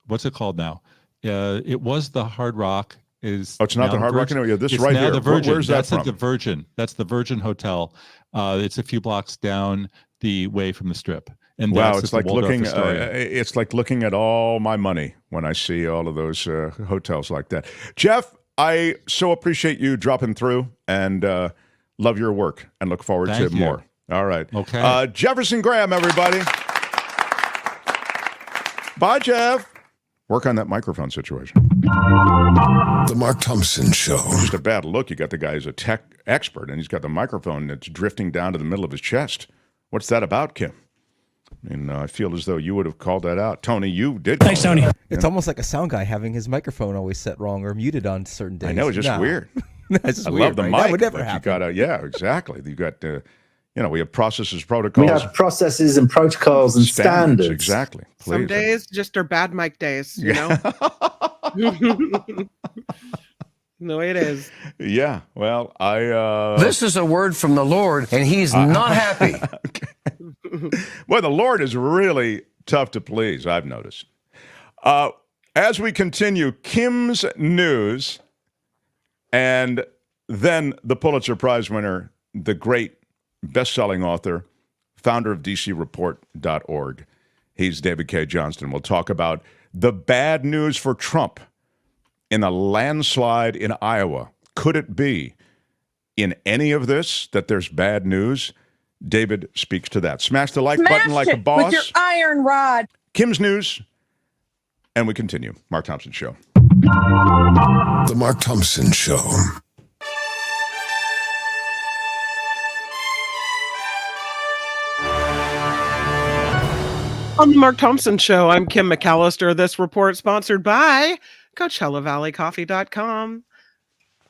what's it called now? It was the Hard Rock. It's not the Hard Rock anymore. Yeah, this is right now here. The Virgin. Where's that from? The Virgin. That's the Virgin Hotel. It's a few blocks down the way from the Strip. And wow, it's like looking. It's like looking at all my money when I see all of those hotels like that. Jeff, I so appreciate you dropping through and love your work and look forward to more. All right. Okay. Jefferson Graham, everybody. Bye, Jeff. Work on that microphone situation. The Mark Thompson Show. Just a bad look. You got the guy who's a tech expert, and he's got the microphone that's drifting down to the middle of his chest. What's that about, Kim? I mean, I feel as though you would have called that out. Tony, you did. Thanks, Tony. It's almost like a sound guy having his microphone always set wrong or muted on certain days. I know, it's just weird. That's just I weird, love the right? mic. That would never happen. Exactly. You got, we have processes, protocols. We have processes and protocols and standards. Exactly. Please. Some days just are bad mic days, you know? The way it is. Yeah. Well, This is a word from the Lord, and he's not happy. Well, the Lord is really tough to please, I've noticed. As we continue, Kim's news, and then the Pulitzer Prize winner, the great best-selling author, founder of DCReport.org. He's David Cay Johnston. We'll talk about the bad news for Trump in a landslide in Iowa. Could it be in any of this that there's bad news? David speaks to that. Smash the like button like a boss. With your iron rod. Kim's news, and we continue. Mark Thompson Show. The Mark Thompson Show. On the Mark Thompson Show, I'm Kim McAllister. This report sponsored by CoachellaValleyCoffee.com.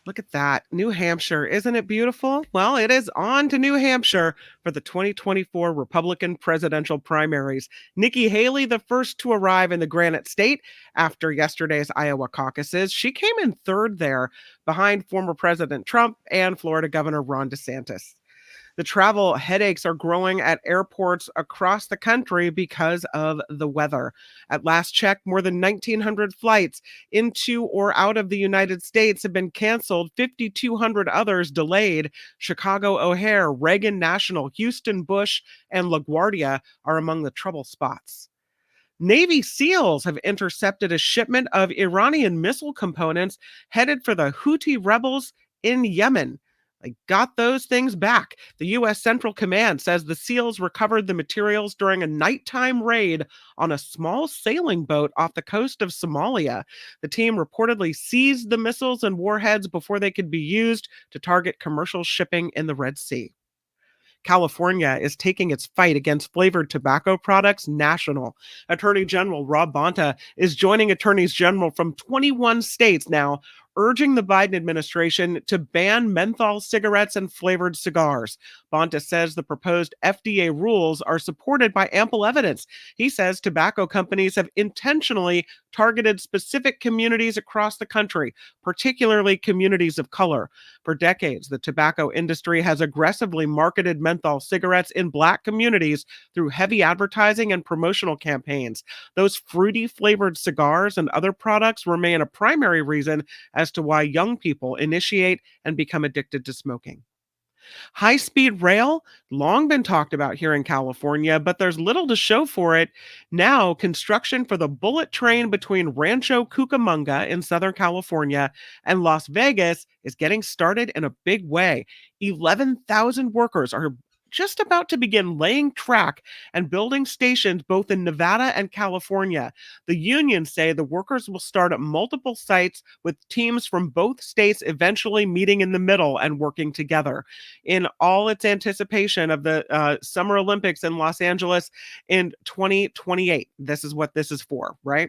Look at that. New Hampshire. Isn't it beautiful? Well, it is on to New Hampshire for the 2024 Republican presidential primaries. Nikki Haley, the first to arrive in the Granite State after yesterday's Iowa caucuses. She came in third there behind former President Trump and Florida Governor Ron DeSantis. The travel headaches are growing at airports across the country because of the weather. At last check, more than 1,900 flights into or out of the United States have been canceled, 5,200 others delayed. Chicago O'Hare, Reagan National, Houston Bush, and LaGuardia are among the trouble spots. Navy SEALs have intercepted a shipment of Iranian missile components headed for the Houthi rebels in Yemen. They got those things back. The U.S. Central Command says the SEALs recovered the materials during a nighttime raid on a small sailing boat off the coast of Somalia. The team reportedly seized the missiles and warheads before they could be used to target commercial shipping in the Red Sea. California is taking its fight against flavored tobacco products national. Attorney General Rob Bonta is joining attorneys general from 21 states now, urging the Biden administration to ban menthol cigarettes and flavored cigars. Bonta says the proposed FDA rules are supported by ample evidence. He says tobacco companies have intentionally targeted specific communities across the country, particularly communities of color. For decades, the tobacco industry has aggressively marketed menthol cigarettes in Black communities through heavy advertising and promotional campaigns. Those fruity flavored cigars and other products remain a primary reason as to why young people initiate and become addicted to smoking. High-speed rail, long been talked about here in California, but there's little to show for it. Now, construction for the bullet train between Rancho Cucamonga in Southern California and Las Vegas is getting started in a big way. 11,000 workers are just about to begin laying track and building stations both in Nevada and California. The unions say the workers will start at multiple sites with teams from both states eventually meeting in the middle and working together. In all its anticipation of the Summer Olympics in Los Angeles in 2028. This is what this is for, right?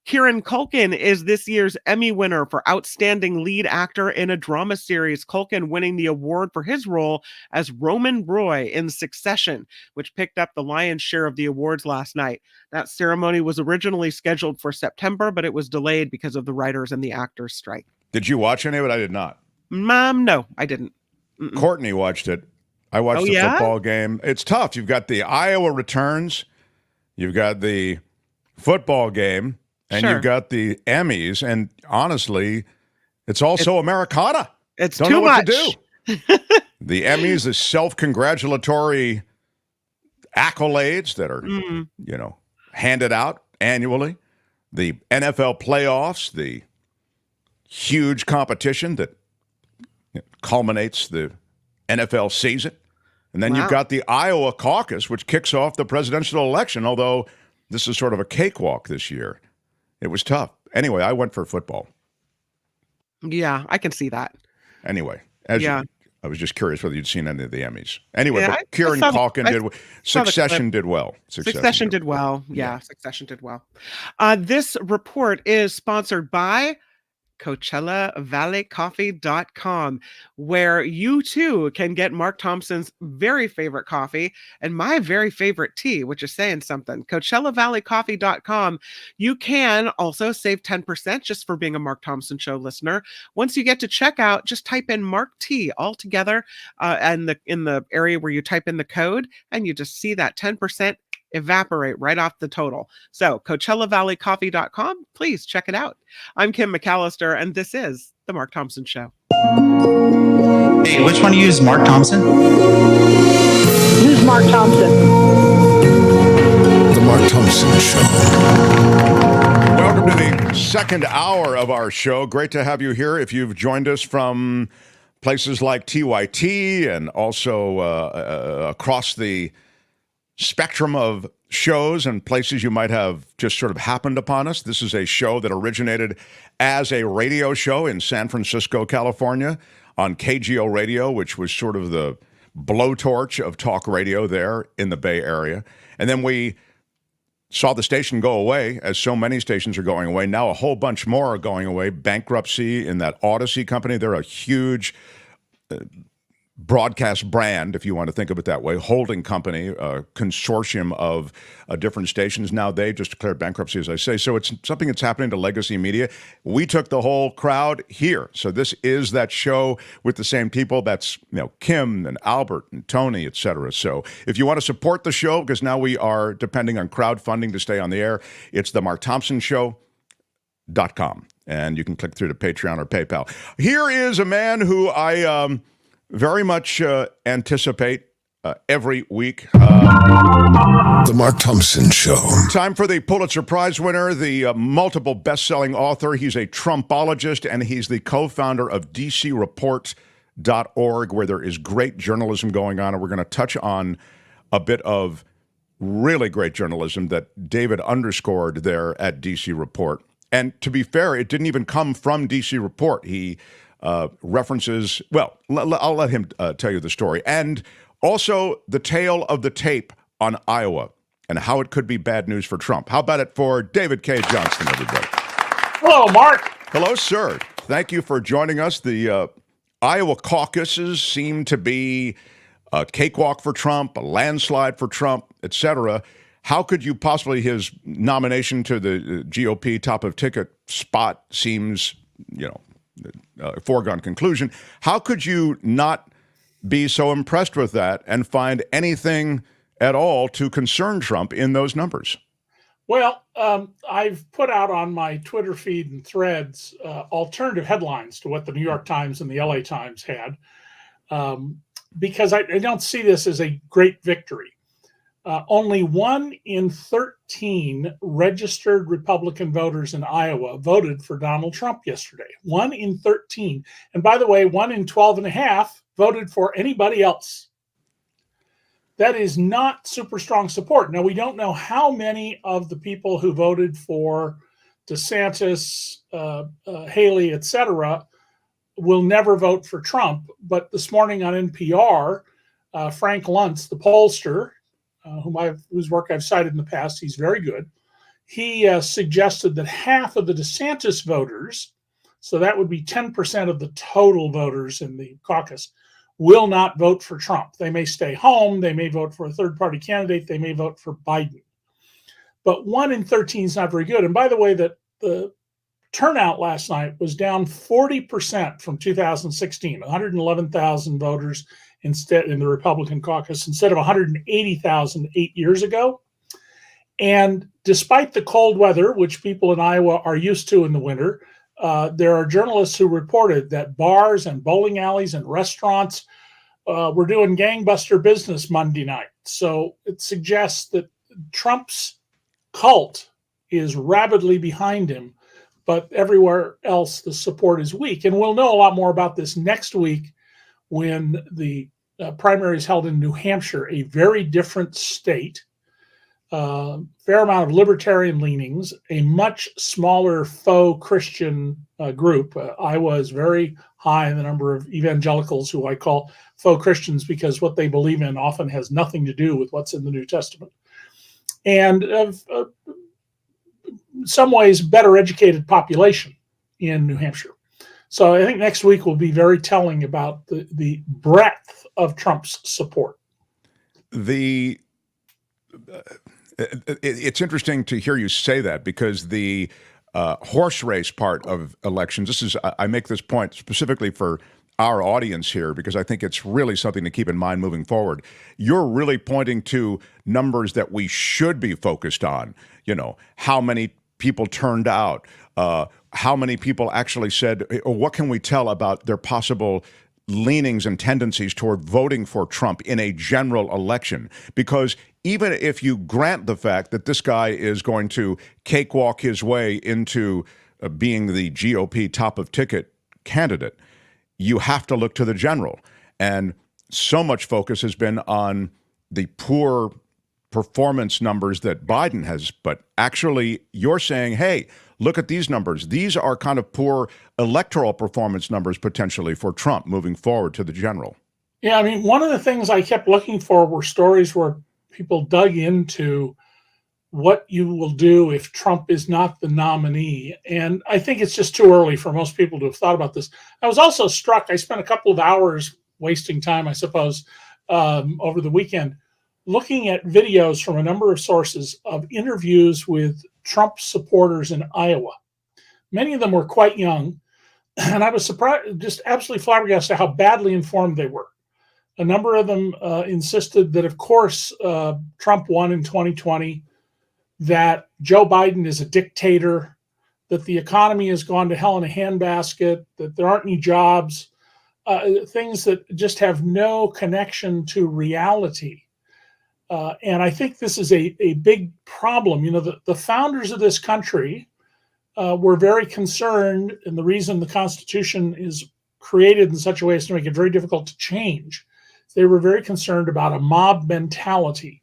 Kieran Culkin is this year's Emmy winner for Outstanding Lead Actor in a Drama Series. Culkin winning the award for his role as Roman Roy in Succession, which picked up the lion's share of the awards last night. That ceremony was originally scheduled for September, but it was delayed because of the writers and the actors' strike. Did you watch any of it? I did not. No, I didn't. Courtney watched it. I watched the football game. It's tough. You've got the Iowa returns. You've got the football game. And you've got the Emmys, and honestly, it's also Americana. It's Don't too know what much. to do. The Emmys, the self-congratulatory accolades that are, handed out annually. The NFL playoffs, the huge competition that culminates the NFL season. And then you've got the Iowa caucus, which kicks off the presidential election, although this is sort of a cakewalk this year. It was tough. Anyway, I went for football. Yeah, I can see that. Anyway, I was just curious whether you'd seen any of the Emmys. Anyway, but Kieran Culkin did. Succession did well. Succession did well. Yeah, Succession did well. This report is sponsored by CoachellaValleyCoffee.com, where you too can get Mark Thompson's very favorite coffee and my very favorite tea, which is saying something. CoachellaValleyCoffee.com. You can also save 10% just for being a Mark Thompson Show listener. Once you get to checkout, just type in Mark T all together and in the area where you type in the code, and you just see that 10% evaporate right off the total. So CoachellaValleyCoffee.com, please check it out. I'm Kim McAllister, and this is The Mark Thompson Show. Hey, which one do you use, Mark Thompson? Use Mark Thompson. The Mark Thompson Show. Welcome to the second hour of our show. Great to have you here. If you've joined us from places like TYT and also across the spectrum of shows and places you might have just sort of happened upon us. This is a show that originated as a radio show in San Francisco, California, on KGO Radio, which was sort of the blowtorch of talk radio there in the Bay Area. And then we saw the station go away, as so many stations are going away. Now a whole bunch more are going away. Bankruptcy in that Odyssey company. They're a huge broadcast brand, if you want to think of it that way, holding company, a consortium of different stations. Now they just declared bankruptcy, as I say. So it's something that's happening to legacy media. We took the whole crowd here. So this is that show with the same people. That's, Kim and Albert and Tony, et cetera. So if you want to support the show, because now we are depending on crowdfunding to stay on the air, it's the MarkThompsonShow.com. And you can click through to Patreon or PayPal. Here is a man who I very much anticipate every week. The Mark Thompson Show. Time for the Pulitzer Prize winner, the multiple best-selling author. He's a Trumpologist, and he's the co-founder of DCReport.org, where there is great journalism going on. And we're going to touch on a bit of really great journalism that David underscored there at DC Report. And to be fair, it didn't even come from DC Report. He references, well, I'll let him tell you the story. And also the tale of the tape on Iowa and how it could be bad news for Trump. How about it for David Cay Johnston, everybody? Hello, Mark. Hello, sir. Thank you for joining us. The Iowa caucuses seem to be a cakewalk for Trump, a landslide for Trump, et cetera. How could you possibly, his nomination to the GOP top of ticket spot seems, foregone conclusion. How could you not be so impressed with that and find anything at all to concern Trump in those numbers? Well, I've put out on my Twitter feed and threads alternative headlines to what the New York Times and the LA Times had, because I don't see this as a great victory. Only 1 in 13 registered Republican voters in Iowa voted for Donald Trump yesterday. 1 in 13. And by the way, 1 in 12 and a half voted for anybody else. That is not super strong support. Now, we don't know how many of the people who voted for DeSantis, Haley, et cetera, will never vote for Trump. But this morning on NPR, Frank Luntz, the pollster, whose work I've cited in the past, he's very good. He suggested that half of the DeSantis voters, so that would be 10% of the total voters in the caucus, will not vote for Trump. They may stay home, they may vote for a third-party candidate, they may vote for Biden. But 1 in 13 is not very good. And by the way, that the turnout last night was down 40% from 2016, 111,000 voters instead in the Republican caucus instead of 180,000 8 years ago. And despite the cold weather, which people in Iowa are used to in the winter, there are journalists who reported that bars and bowling alleys and restaurants were doing gangbuster business Monday night. So it suggests that Trump's cult is rabidly behind him, but everywhere else the support is weak. And we'll know a lot more about this next week when the primary is held in New Hampshire, a very different state, fair amount of libertarian leanings, a much smaller faux Christian group. Iowa is very high in the number of evangelicals who I call faux Christians because what they believe in often has nothing to do with what's in the New Testament. And in some ways, better educated population in New Hampshire. So I think next week will be very telling about the breadth of Trump's support. It's interesting to hear you say that because the horse race part of elections, I make this point specifically for our audience here because I think it's really something to keep in mind moving forward. You're really pointing to numbers that we should be focused on, how many people turned out, how many people actually said, or what can we tell about their possible leanings and tendencies toward voting for Trump in a general election? Because even if you grant the fact that this guy is going to cakewalk his way into being the GOP top of ticket candidate, you have to look to the general. And so much focus has been on the poor performance numbers that Biden has, but actually you're saying, hey, look at these numbers. These are kind of poor electoral performance numbers potentially for Trump moving forward to the general. Yeah, I mean, one of the things I kept looking for were stories where people dug into what you will do if Trump is not the nominee. And I think it's just too early for most people to have thought about this. I was also struck, I spent a couple of hours wasting time, I suppose, over the weekend, looking at videos from a number of sources of interviews with Trump supporters in Iowa. Many of them were quite young, and I was surprised, just absolutely flabbergasted how badly informed they were. A number of them insisted that, of course, Trump won in 2020, that Joe Biden is a dictator, that the economy has gone to hell in a handbasket, that there aren't any jobs, things that just have no connection to reality. And I think this is a big problem. You know, the founders of this country were very concerned, and the reason the Constitution is created in such a way as to make it very difficult to change. They were very concerned about a mob mentality.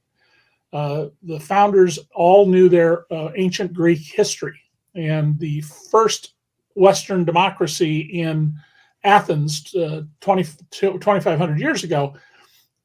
The founders all knew their ancient Greek history, and the first Western democracy in Athens 2,500 years ago,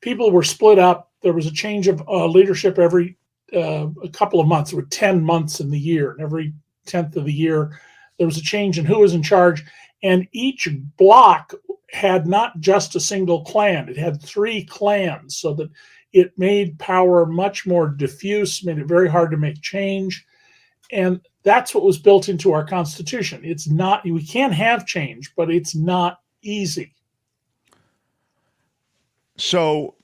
people were split up. There was a change of leadership every a couple of months. There were 10 months in the year, and every 10th of the year, there was a change in who was in charge. And each block had not just a single clan. It had 3 clans, so that it made power much more diffuse, made it very hard to make change. And that's what was built into our Constitution. It's not, we can have change, but it's not easy. So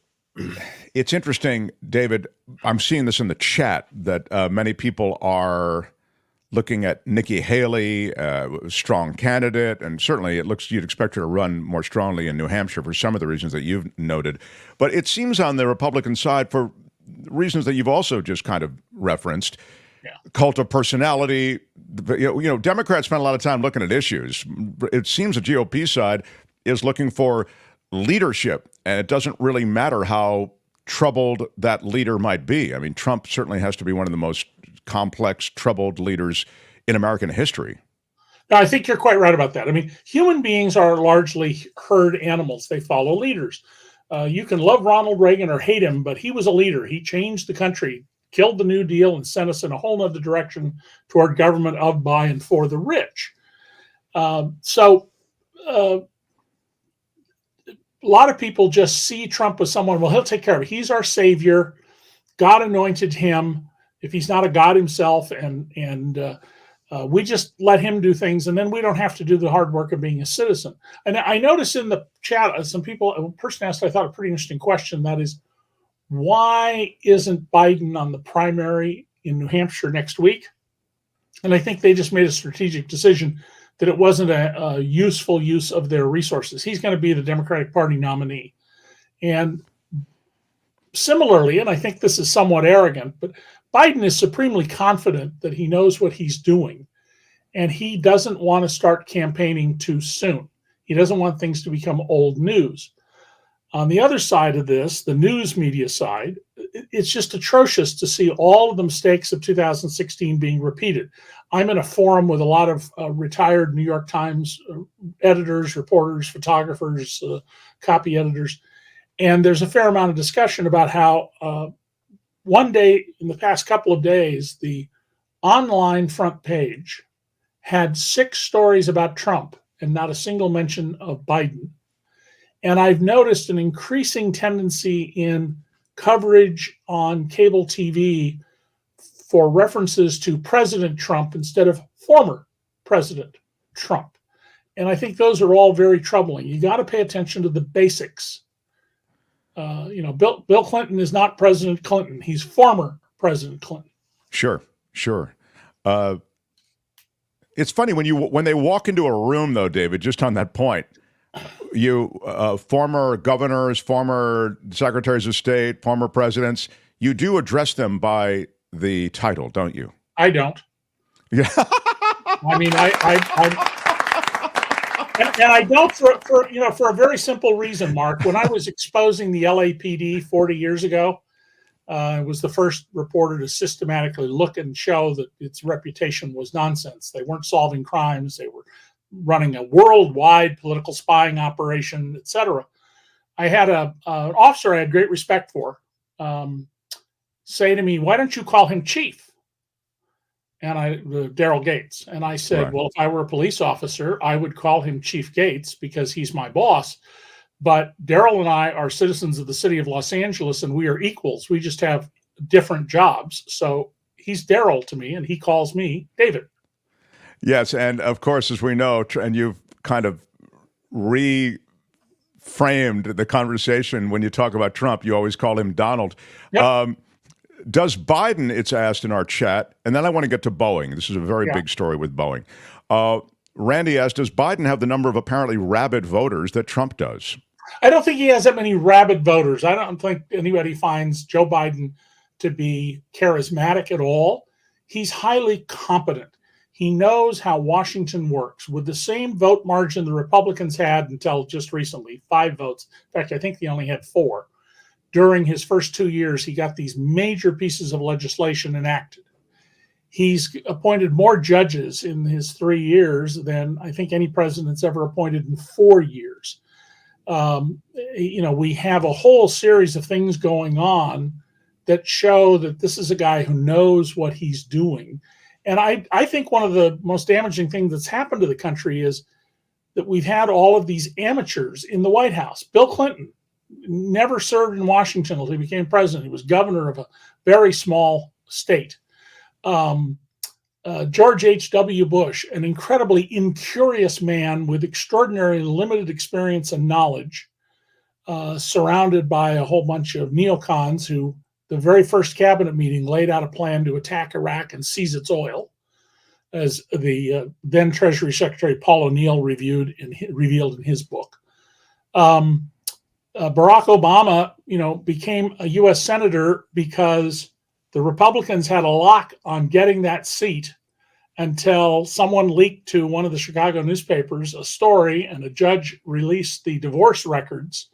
it's interesting, David, I'm seeing this in the chat, that many people are looking at Nikki Haley, strong candidate, and certainly it looks you'd expect her to run more strongly in New Hampshire for some of the reasons that you've noted. But it seems on the Republican side, for reasons that you've also just kind of referenced, cult of personality. You know, Democrats spend a lot of time looking at issues. It seems the GOP side is looking for leadership, and it doesn't really matter how troubled that leader might be. I mean, Trump certainly has to be one of the most complex, troubled leaders in American history. No, I think you're quite right about that. I mean, human beings are largely herd animals. They follow leaders. You can love Ronald Reagan or hate him, but he was a leader. He changed the country, killed the New Deal, and sent us in a whole other direction toward government of, by, and for the rich. A lot of people just see Trump as someone, well, he'll take care of it. He's our savior. God anointed him. If he's not a God himself, and we just let him do things, and then we don't have to do the hard work of being a citizen. And I noticed in the chat, some people, a person asked, I thought, a pretty interesting question. That is, why isn't Biden on the primary in New Hampshire next week? And I think they just made a strategic decision that it wasn't a useful use of their resources. He's going to be the Democratic Party nominee. And similarly, and I think this is somewhat arrogant, but Biden is supremely confident that he knows what he's doing, and he doesn't want to start campaigning too soon. He doesn't want things to become old news. On the other side of this, the news media side, it's just atrocious to see all of the mistakes of 2016 being repeated. I'm in a forum with a lot of retired New York Times editors, reporters, photographers, copy editors, and there's a fair amount of discussion about how one day in the past couple of days, the online front page had 6 stories about Trump and not a single mention of Biden. And I've noticed an increasing tendency in coverage on cable TV for references to President Trump instead of former President Trump. And I think those are all very troubling. You got to pay attention to the basics. Bill Clinton is not President Clinton. He's former President Clinton. Sure. It's funny when they walk into a room, though, David, just on that point, former governors, former secretaries of state, former presidents, you do address them by the title, don't you? I don't. Yeah. I mean, And I don't for a very simple reason, Mark. When I was exposing the LAPD 40 years ago, I was the first reporter to systematically look and show that its reputation was nonsense. They weren't solving crimes. They were running a worldwide political spying operation, etc. I had an officer I had great respect for say to me, "Why don't you call him chief?" and Daryl Gates. And I said, Right. well, if I were a police officer, I would call him Chief Gates because he's my boss. But Daryl and I are citizens of the city of Los Angeles, and we are equals. We just have different jobs. So he's Daryl to me, and he calls me David. Yes, and of course, as we know, and you've kind of reframed the conversation when you talk about Trump, you always call him Donald. Yep. Does Biden, it's asked in our chat, and then I want to get to Boeing. This is a very big story with Boeing. Randy asked, does Biden have the number of apparently rabid voters that Trump does? I don't think he has that many rabid voters. I don't think anybody finds Joe Biden to be charismatic at all. He's highly competent. He knows how Washington works. With the same vote margin the Republicans had until just recently, 5 votes. In fact, I think he only had 4. During his first 2 years, he got these major pieces of legislation enacted. He's appointed more judges in his 3 years than I think any president's ever appointed in 4 years. We have a whole series of things going on that show that this is a guy who knows what he's doing. And I think one of the most damaging things that's happened to the country is that we've had all of these amateurs in the White House. Bill Clinton never served in Washington until he became president. He was governor of a very small state. George H.W. Bush, an incredibly incurious man with extraordinary limited experience and knowledge, surrounded by a whole bunch of neocons who, the very first cabinet meeting, laid out a plan to attack Iraq and seize its oil, as the then Treasury Secretary Paul O'Neill revealed in his book. Barack Obama, became a U.S. senator because the Republicans had a lock on getting that seat until someone leaked to one of the Chicago newspapers a story, and a judge released the divorce records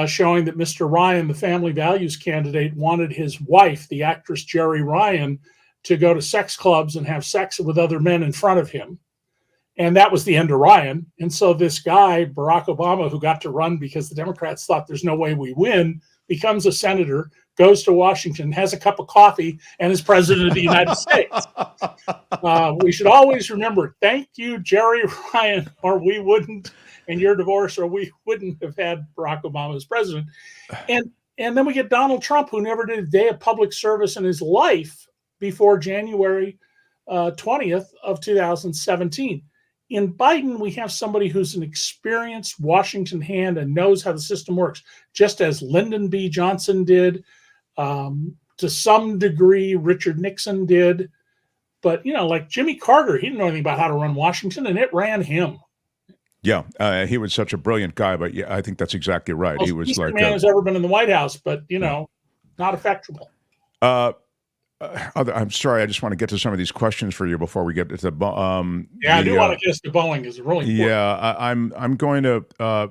showing that Mr. Ryan, the family values candidate, wanted his wife, the actress Jerry Ryan, to go to sex clubs and have sex with other men in front of him. And that was the end of Ryan. And so this guy, Barack Obama, who got to run because the Democrats thought there's no way we win, becomes a senator, goes to Washington, has a cup of coffee, and is president of the United States. We should always remember, thank you, Jerry Ryan, or we wouldn't, and your divorce, or we wouldn't have had Barack Obama as president. And then we get Donald Trump, who never did a day of public service in his life before January 20th of 2017. In Biden, we have somebody who's an experienced Washington hand and knows how the system works, just as Lyndon B. Johnson did. To some degree, Richard Nixon did. But, like Jimmy Carter, he didn't know anything about how to run Washington, and it ran him. Yeah, he was such a brilliant guy, but yeah, I think that's exactly right. Most he was like man who's ever been in the White House, but, not effectual. I'm sorry, I just want to get to some of these questions for you before we get to the I do want to get to Boeing. Is really important. Yeah, I'm going to.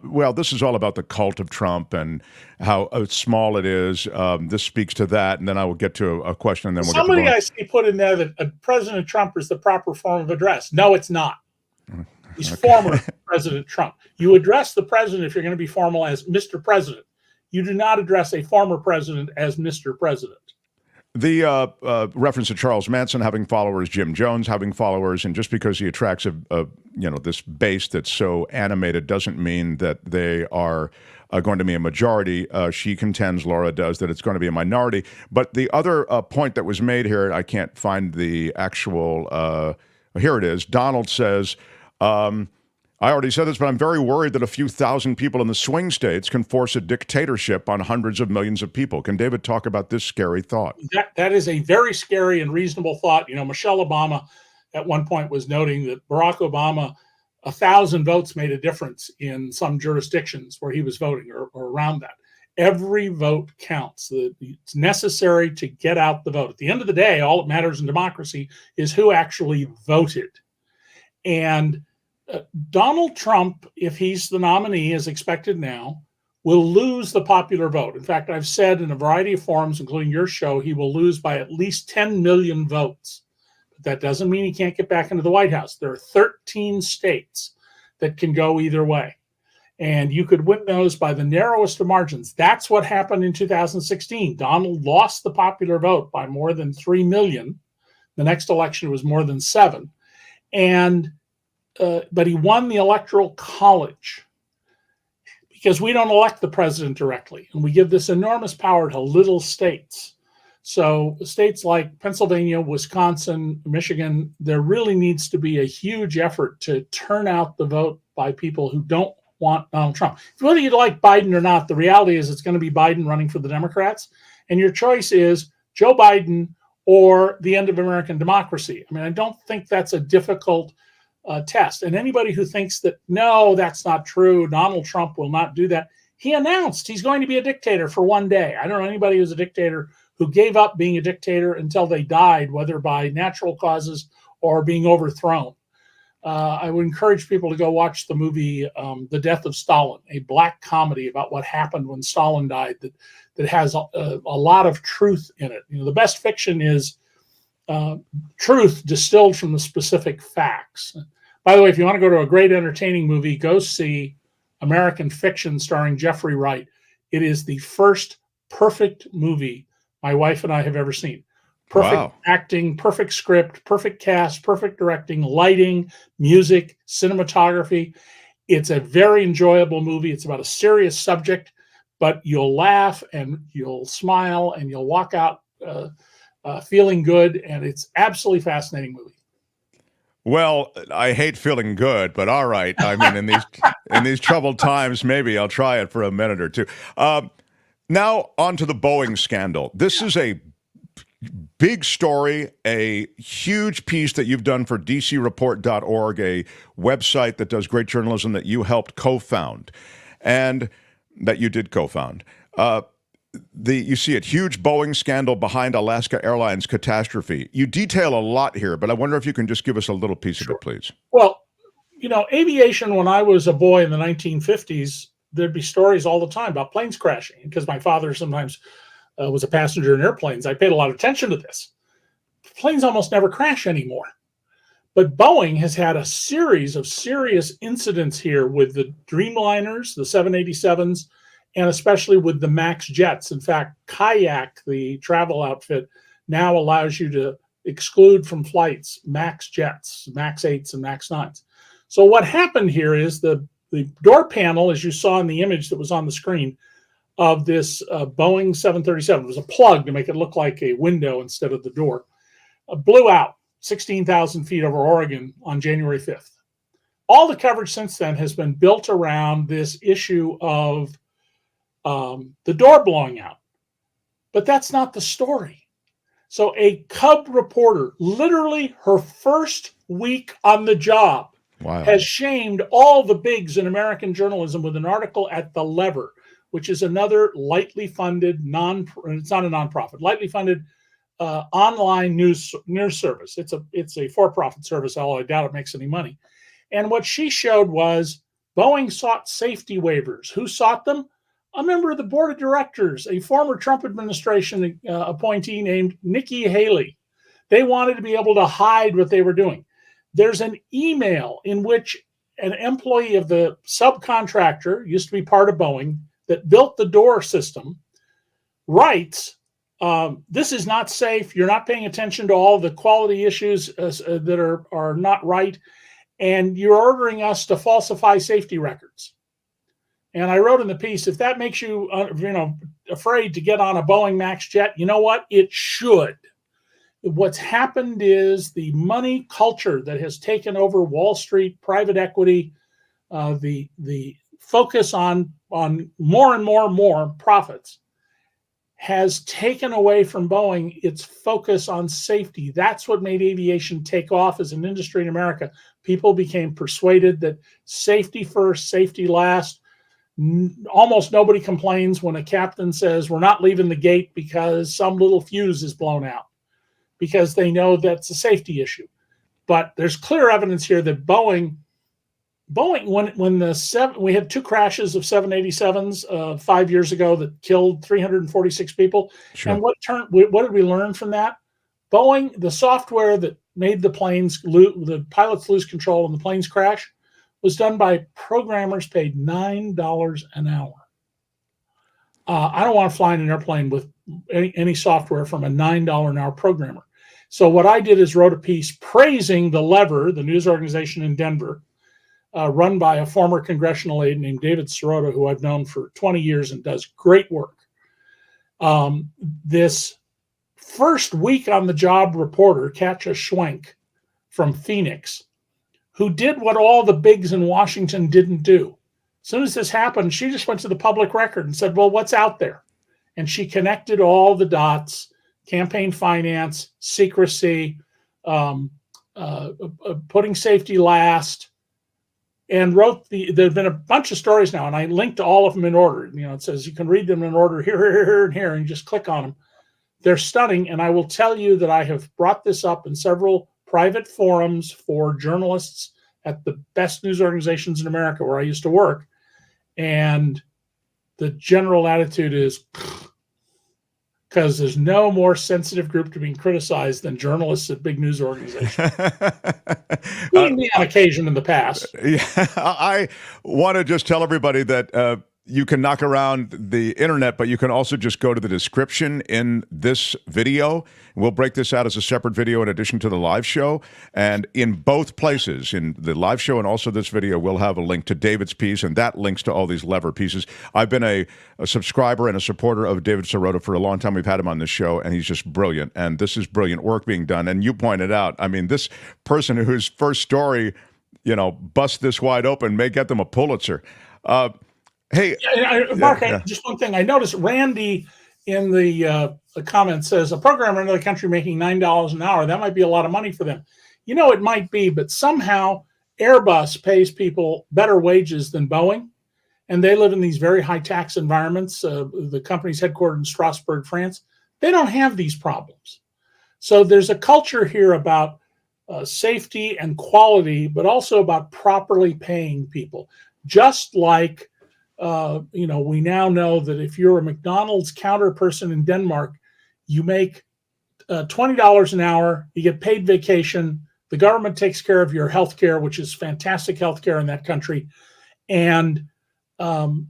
Well, this is all about the cult of Trump and how small it is. This speaks to that, and then I will get to a question, and then we'll somebody get to I see put in there that President Trump is the proper form of address. No, it's not. He's former President Trump. You address the president if you're going to be formal as Mr. President. You do not address a former president as Mr. President. The reference to Charles Manson having followers, Jim Jones having followers, and just because he attracts this base that's so animated doesn't mean that they are going to be a majority. She contends, Laura does, that it's going to be a minority. But the other point that was made here, I can't find the actual. Here it is. Donald says, I already said this, but I'm very worried that a few thousand people in the swing states can force a dictatorship on hundreds of millions of people. Can David talk about this scary thought? That is a very scary and reasonable thought. Michelle Obama at one point was noting that Barack Obama, 1,000 votes made a difference in some jurisdictions where he was voting or around that. Every vote counts. It's necessary to get out the vote. At the end of the day, all that matters in democracy is who actually voted. And Donald Trump, if he's the nominee as expected now, will lose the popular vote. In fact, I've said in a variety of forums, including your show, he will lose by at least 10 million votes. But that doesn't mean he can't get back into the White House. There are 13 states that can go either way. And you could win those by the narrowest of margins. That's what happened in 2016. Donald lost the popular vote by more than 3 million. The next election it was more than 7. But he won the Electoral College because we don't elect the president directly, and we give this enormous power to little states. So states like Pennsylvania, Wisconsin, Michigan, there really needs to be a huge effort to turn out the vote by people who don't want Donald Trump. Whether you like Biden or not, the reality is it's going to be Biden running for the Democrats, and your choice is Joe Biden or the end of American democracy. I mean, I don't think that's a difficult test. And anybody who thinks that, no, that's not true, Donald Trump will not do that. He announced he's going to be a dictator for one day. I don't know anybody who's a dictator who gave up being a dictator until they died, whether by natural causes or being overthrown. I would encourage people to go watch the movie The Death of Stalin, a black comedy about what happened when Stalin died that has a lot of truth in it. You know, the best fiction is truth distilled from the specific facts. By the way, if you want to go to a great entertaining movie, go see American Fiction starring Jeffrey Wright. It is the first perfect movie my wife and I have ever seen. Perfect acting, perfect script, perfect cast, perfect directing, lighting, music, cinematography. It's a very enjoyable movie. It's about a serious subject, but you'll laugh and you'll smile and you'll walk out feeling good. And it's absolutely fascinating movie. Well, I hate feeling good, but all right. I mean, in these troubled times, maybe I'll try it for a minute or two. Now on to the Boeing scandal. This is a big story, a huge piece that you've done for dcreport.org, a website that does great journalism that you helped co-found, and that you did co-found. You see it, huge Boeing scandal behind Alaska Airlines catastrophe. You detail a lot here, but I wonder if you can just give us a little piece of it, please. Well, you know, aviation, when I was a boy in the 1950s, there'd be stories all the time about planes crashing because my father sometimes was a passenger in airplanes. I paid a lot of attention to this. Planes almost never crash anymore. But Boeing has had a series of serious incidents here with the Dreamliners, the 787s, and especially with the MAX jets. In fact, Kayak, the travel outfit, now allows you to exclude from flights MAX jets, MAX 8s and MAX 9s. So what happened here is the door panel, as you saw in the image that was on the screen, of this Boeing 737, it was a plug to make it look like a window instead of the door, blew out 16,000 feet over Oregon on January 5th. All the coverage since then has been built around this issue of the door blowing out. But that's not the story. So a Cub reporter, literally her first week on the job, has shamed all the bigs in American journalism with an article at The Lever, which is another lightly funded, it's not a nonprofit, lightly funded online news service. It's a for-profit service, although I doubt it makes any money. And what she showed was Boeing sought safety waivers. Who sought them? A member of the board of directors, a former Trump administration appointee named Nikki Haley. They wanted to be able to hide what they were doing. There's an email in which an employee of the subcontractor, used to be part of Boeing, that built the door system, writes, this is not safe. You're not paying attention to all the quality issues that are not right. And you're ordering us to falsify safety records. And I wrote in the piece, if that makes you, afraid to get on a Boeing MAX jet, you know what? It should. What's happened is the money culture that has taken over Wall Street, private equity, the focus on more and more profits has taken away from Boeing its focus on safety. That's what made aviation take off as an industry in America. People became persuaded that safety first, safety last. Almost nobody complains when a captain says, we're not leaving the gate because some little fuse is blown out, because they know that's a safety issue. But there's clear evidence here that Boeing, when we had 2 crashes of 787s 5 years ago that killed 346 people. Sure. And what did we learn from that? Boeing, the software that made the pilots lose control and the planes crash, was done by programmers paid $9 an hour. I don't want to fly in an airplane with any software from a $9 an hour programmer. So what I did is wrote a piece praising The Lever, the news organization in Denver, run by a former congressional aide named David Sirota, who I've known for 20 years and does great work. This first week on the job reporter, Katja Schwenk from Phoenix, who did what all the bigs in Washington didn't do. As soon as this happened, she just went to the public record and said, well, what's out there? And she connected all the dots: campaign finance, secrecy, putting safety last, and wrote there've been a bunch of stories now, and I linked to all of them in order. It says you can read them in order here, and here, and just click on them. They're stunning, and I will tell you that I have brought this up in several private forums for journalists at the best news organizations in America where I used to work, and the general attitude is, because there's no more sensitive group to being criticized than journalists at big news organizations. Me on occasion in the past. Yeah, I want to just tell everybody that you can knock around the internet, but you can also just go to the description in this video. We'll break this out as a separate video in addition to the live show. And in both places, in the live show and also this video, we'll have a link to David's piece, and that links to all these Lever pieces. I've been a subscriber and a supporter of David Sirota for a long time. We've had him on this show, and he's just brilliant. And this is brilliant work being done. And you pointed out, I mean, this person whose first story, bust this wide open may get them a Pulitzer. Hey, Mark, just one thing. I noticed Randy in the comment says a programmer in another country making $9 an hour. That might be a lot of money for them. It might be, but somehow Airbus pays people better wages than Boeing, and they live in these very high tax environments. The company's headquartered in Strasbourg, France. They don't have these problems. So there's a culture here about safety and quality, but also about properly paying people. Just like we now know that if you're a McDonald's counter person in Denmark, you make $20 an hour, you get paid vacation, the government takes care of your health care, which is fantastic health care in that country. And in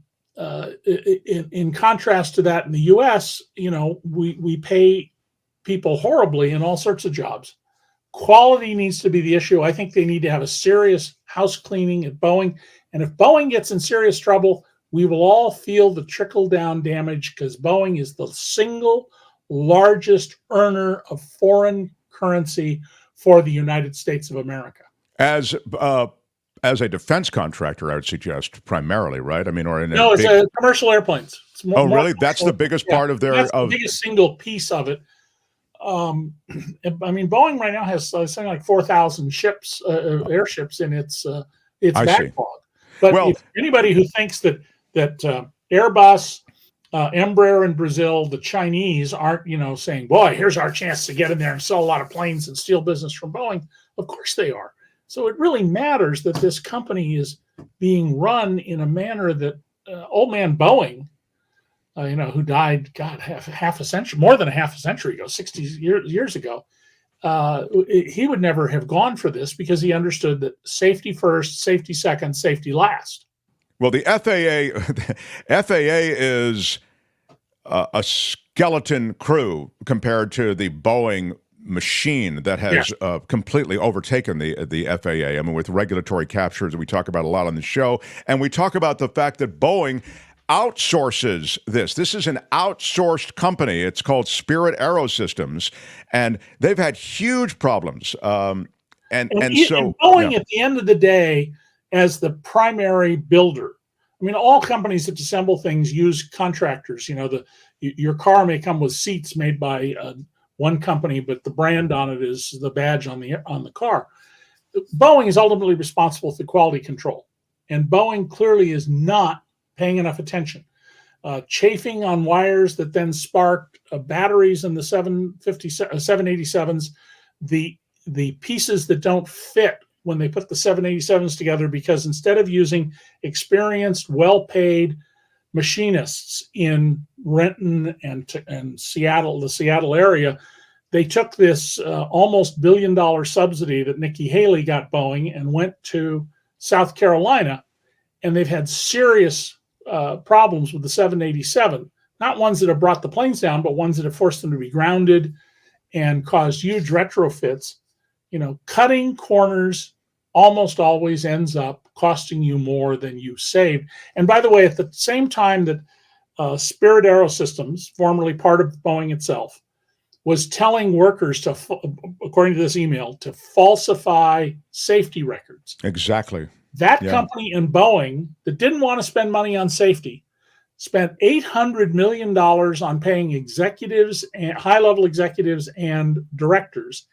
contrast to that, in the U.S., we pay people horribly in all sorts of jobs. Quality needs to be the issue. I think they need to have a serious house cleaning at Boeing. And if Boeing gets in serious trouble, we will all feel the trickle-down damage, because Boeing is the single largest earner of foreign currency for the United States of America. As a defense contractor, I would suggest primarily, right? I mean, or in no, it's commercial airplanes. It's more, really? That's the biggest part of their. That's the biggest single piece of it. I mean, Boeing right now has something like 4,000 ships, airships in its backlog. But if anybody who thinks that Airbus, Embraer in Brazil, the Chinese aren't, saying, boy, here's our chance to get in there and sell a lot of planes and steal business from Boeing. Of course they are. So it really matters that this company is being run in a manner that old man Boeing, who died, half a century, more than a half a century ago, 60 years ago, he would never have gone for this, because he understood that safety first, safety second, safety last. Well, the FAA is a skeleton crew compared to the Boeing machine that has completely overtaken the FAA. I mean, with regulatory captures that we talk about a lot on the show, and we talk about the fact that Boeing outsources this. This is an outsourced company. It's called Spirit Aerosystems, and they've had huge problems. And Boeing, at the end of the day, as the primary builder. I mean, all companies that assemble things use contractors. Your car may come with seats made by one company, but the brand on it is the badge on the car. Boeing is ultimately responsible for quality control, and Boeing clearly is not paying enough attention. Chafing on wires that then sparked batteries in the 787s, the pieces that don't fit when they put the 787s together, because instead of using experienced, well-paid machinists in Renton and Seattle, the Seattle area, they took this almost $1 billion subsidy that Nikki Haley got Boeing and went to South Carolina, and they've had serious problems with the 787, not ones that have brought the planes down, but ones that have forced them to be grounded and caused huge retrofits. Cutting corners almost always ends up costing you more than you saved. And by the way, at the same time that Spirit Aerosystems, formerly part of Boeing itself, was telling workers to, according to this email, to falsify safety records. Exactly. That company and Boeing that didn't want to spend money on safety spent $800 million on paying executives and high-level executives and directors,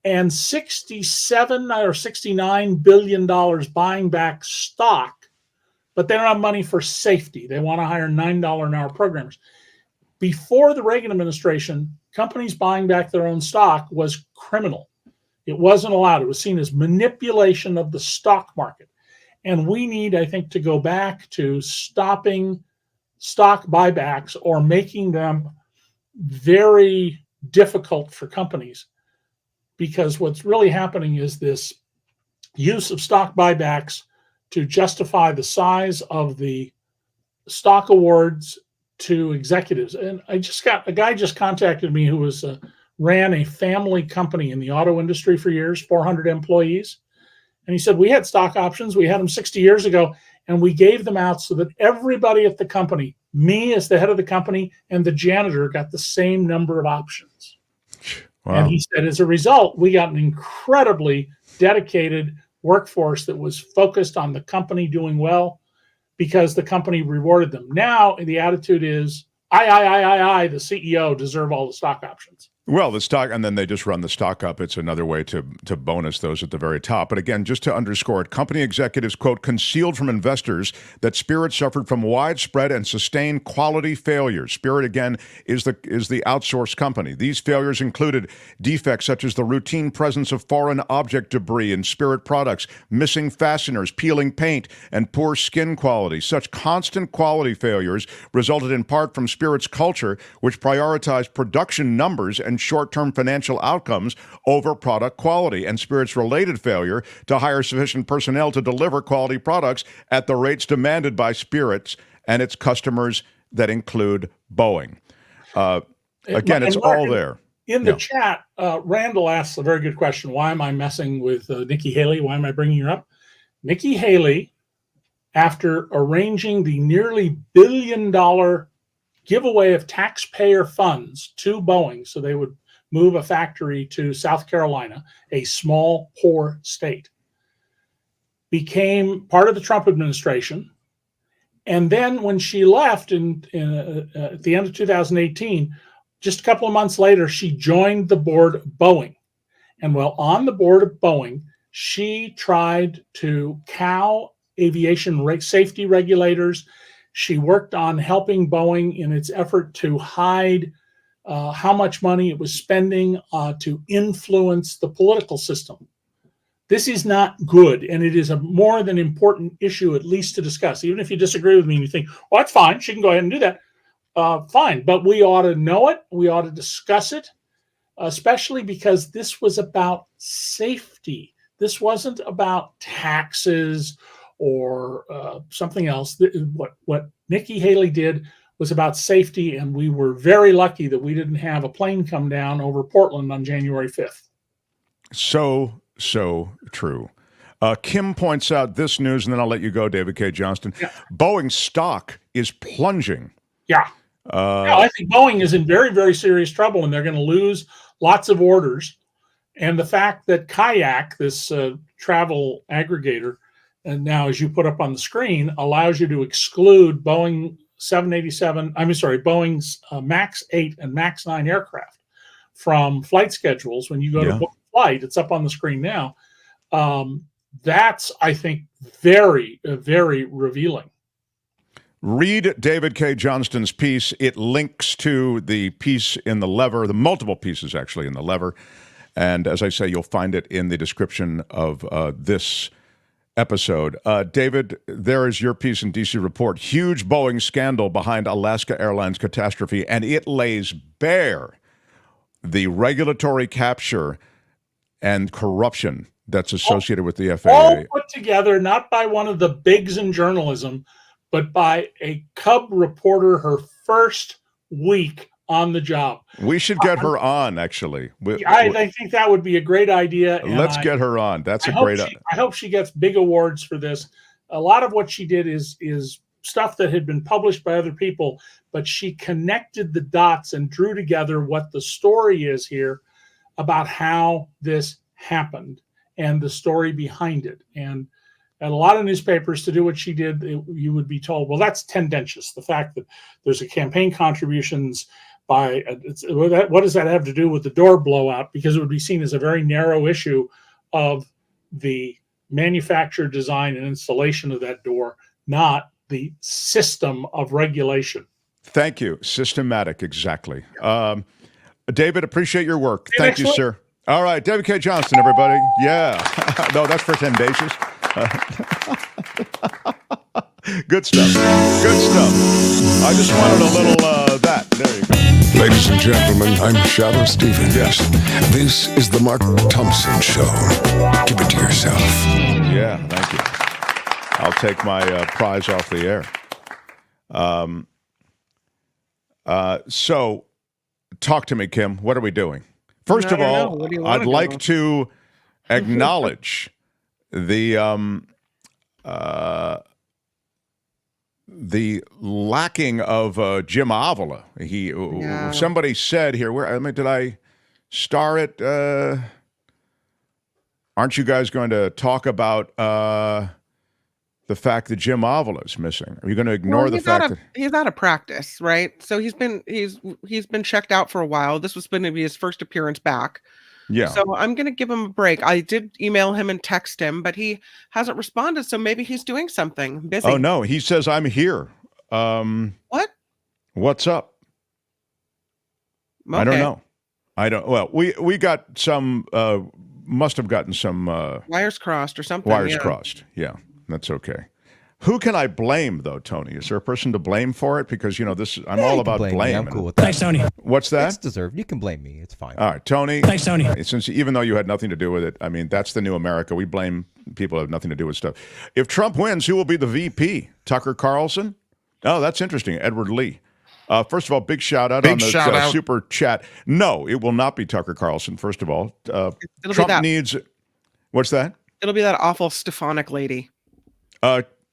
and $67 or $69 billion buying back stock, but they don't have money for safety. They want to hire $9 an hour programmers. Before the Reagan administration, companies buying back their own stock was criminal. It wasn't allowed. It was seen as manipulation of the stock market. And we need, I think, to go back to stopping stock buybacks or making them very difficult for companies. Because what's really happening is this use of stock buybacks to justify the size of the stock awards to executives. And a guy just contacted me who ran a family company in the auto industry for years, 400 employees. And he said, we had stock options. We had them 60 years ago, and we gave them out so that everybody at the company, me as the head of the company and the janitor, got the same number of options. Wow. And he said, as a result, we got an incredibly dedicated workforce that was focused on the company doing well because the company rewarded them. Now the attitude is, I, the CEO, deserve all the stock options. Well, the stock, and then they just run the stock up. It's another way to bonus those at the very top. But again, just to underscore it, company executives, quote, concealed from investors that Spirit suffered from widespread and sustained quality failures. Spirit, again, is the outsourced company. These failures included defects such as the routine presence of foreign object debris in Spirit products, missing fasteners, peeling paint, and poor skin quality. Such constant quality failures resulted in part from Spirit's culture, which prioritized production numbers and short-term financial outcomes over product quality, and Spirit's related failure to hire sufficient personnel to deliver quality products at the rates demanded by Spirit and its customers that include Boeing. Again, it's all there. In the chat, Randall asks a very good question. Why am I messing with Nikki Haley? Why am I bringing her up? Nikki Haley, after arranging the nearly $1 billion giveaway of taxpayer funds to Boeing so they would move a factory to South Carolina, a small, poor state, became part of the Trump administration. And then when she left at the end of 2018, just a couple of months later, she joined the board of Boeing. And while on the board of Boeing, she tried to cow aviation safety regulators. She worked on helping Boeing in its effort to hide how much money it was spending to influence the political system. This is not good, and it is a more than important issue, at least to discuss. Even if you disagree with me and you think, well, that's fine, she can go ahead and do that, fine. But we ought to know it. We ought to discuss it, especially because this was about safety. This wasn't about taxes or something else. What Nikki Haley did was about safety, and we were very lucky that we didn't have a plane come down over Portland on January 5th. So true. Kim points out this news, and then I'll let you go, David Cay Johnston. Yeah. Boeing stock is plunging. Yeah. I think Boeing is in very, very serious trouble, and they're going to lose lots of orders. And the fact that Kayak, this travel aggregator, and now, as you put up on the screen, allows you to exclude Boeing's MAX 8 and MAX 9 aircraft from flight schedules. When you go to book a flight, it's up on the screen now. That's, I think, very, very revealing. Read David Cay Johnston's piece. It links to the piece in The Lever, the multiple pieces actually in The Lever. And as I say, you'll find it in the description of this episode. David, there is your piece in DC Report. Huge Boeing scandal behind Alaska Airlines catastrophe, and it lays bare the regulatory capture and corruption that's associated with the FAA. All put together not by one of the bigs in journalism, but by a cub reporter her first week on the job. We should get her on, actually. I think that would be a great idea. Let's get her on. That's a great idea. I hope she gets big awards for this. A lot of what she did is stuff that had been published by other people, but she connected the dots and drew together what the story is here about how this happened and the story behind it. And at a lot of newspapers, to do what she did, you would be told, well, that's tendentious. The fact that there's a campaign contributions by what does that have to do with the door blowout? Because it would be seen as a very narrow issue of the manufacture, design, and installation of that door, not the system of regulation. Thank you. Systematic, exactly. David, appreciate your work. Thank you, sir. All right, David Cay Johnston, everybody. Yeah. No, that's for Tendacious. Good stuff. Good stuff. I just wanted a little that. There you go. Ladies and gentlemen, I'm Shadow Stevens. Yes. This is the Mark Thompson Show. Give it to yourself. Yeah, thank you. I'll take my prize off the air. So, talk to me, Kim. What are we doing? First of all, I'd like to acknowledge the lacking of Jim Avila. Somebody said here, did I star it? Aren't you guys going to talk about the fact that Jim Avila is missing? Are you going to ignore the fact that he's out of practice, right? So he's been checked out for a while. This was going to be his first appearance back. Yeah. So I'm going to give him a break. I did email him and text him, but he hasn't responded. So maybe he's doing something busy. Oh no, he says I'm here. What? What's up? Okay. I don't know. Well, we got some. Must have gotten some wires crossed or something. Wires crossed. Yeah, that's okay. Who can I blame, though, Tony? Is there a person to blame for it? Because, I'm all about blame. I'm cool with that. Thanks, Tony. What's that? It's deserved. You can blame me. It's fine. All right, Tony. Thanks, Tony. Since even though you had nothing to do with it, that's the new America. We blame people who have nothing to do with stuff. If Trump wins, who will be the VP? Tucker Carlson? Oh, that's interesting. Edward Lee. First of all, big shout out on the super chat. No, it will not be Tucker Carlson, first of all. Trump needs... What's that? It'll be that awful Stefanik lady.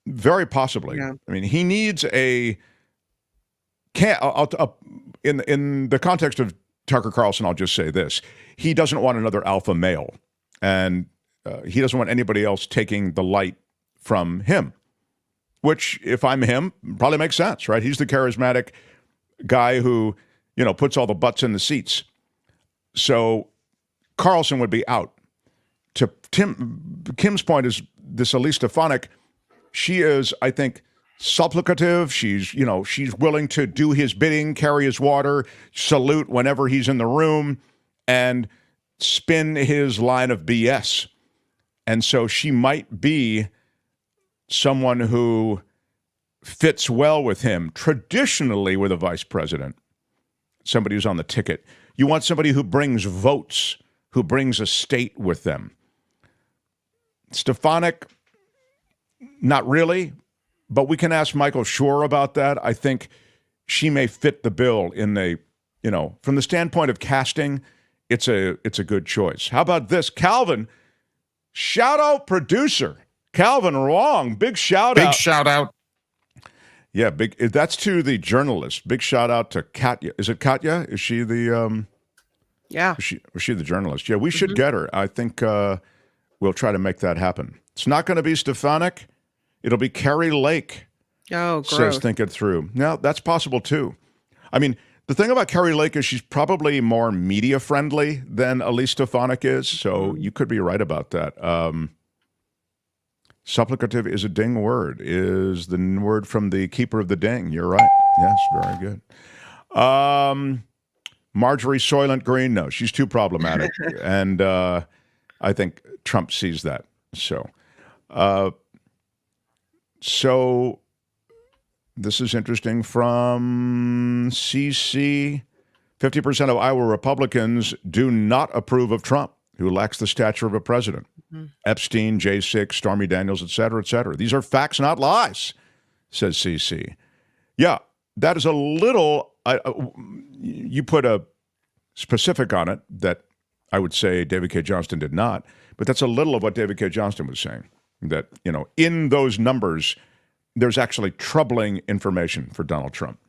Very possibly. Yeah. He needs in the context of Tucker Carlson, I'll just say this. He doesn't want another alpha male, and he doesn't want anybody else taking the light from him, which, if I'm him, probably makes sense, right? He's the charismatic guy who, puts all the butts in the seats. So Carlson would be out. To Kim's point is this Elise Stefanik, she is, I think, supplicative. She's willing to do his bidding, carry his water, salute whenever he's in the room, and spin his line of BS. And so she might be someone who fits well with him. Traditionally, with a vice president, somebody who's on the ticket, you want somebody who brings votes, who brings a state with them. Stefanik, not really, but we can ask Michael Schur about that. I think she may fit the bill in from the standpoint of casting, it's a good choice. How about this? Calvin, shout out producer. Calvin Wrong, big shout out. Big shout out. Yeah, that's to the journalist. Big shout out to Katya. Is it Katya? Is she the Yeah. Was she the journalist? Yeah, we should get her. I think we'll try to make that happen. It's not going to be Stefanik. It'll be Carrie Lake. Oh, gross. Says think it through. Now, that's possible too. The thing about Carrie Lake is she's probably more media friendly than Elise Stefanik is, so you could be right about that. Supplicative is a ding word, is the word from the keeper of the ding. You're right. Yes, very good. Marjorie Soylent Green, no, she's too problematic. And I think Trump sees that. So this is interesting from CC. 50% of Iowa Republicans do not approve of Trump, who lacks the stature of a president. Mm-hmm. Epstein, J6, Stormy Daniels, et cetera, et cetera. These are facts, not lies, says CC. Yeah, that is a little, you put a specific on it that I would say David Cay Johnston did not, but that's a little of what David Cay Johnston was saying, that, in those numbers, there's actually troubling information for Donald Trump.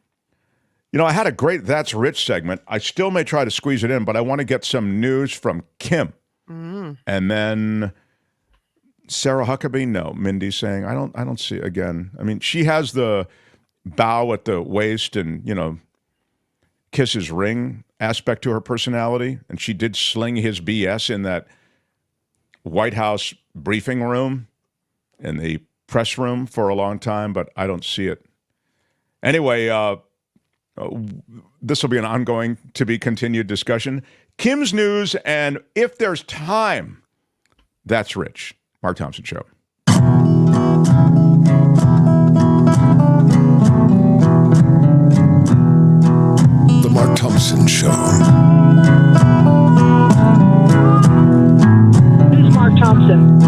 I had a great That's Rich segment. I still may try to squeeze it in, but I want to get some news from Kim. And then Sarah Huckabee, no. Mindy saying, I don't see it again. I mean, she has the bow at the waist and, kiss his ring aspect to her personality. And she did sling his BS in that White House briefing room, in the press room for a long time, but I don't see it. Anyway, this will be an ongoing, to be continued discussion. Kim's news, and if there's time, That's Rich. Mark Thompson Show. The Mark Thompson Show. Who's Mark Thompson?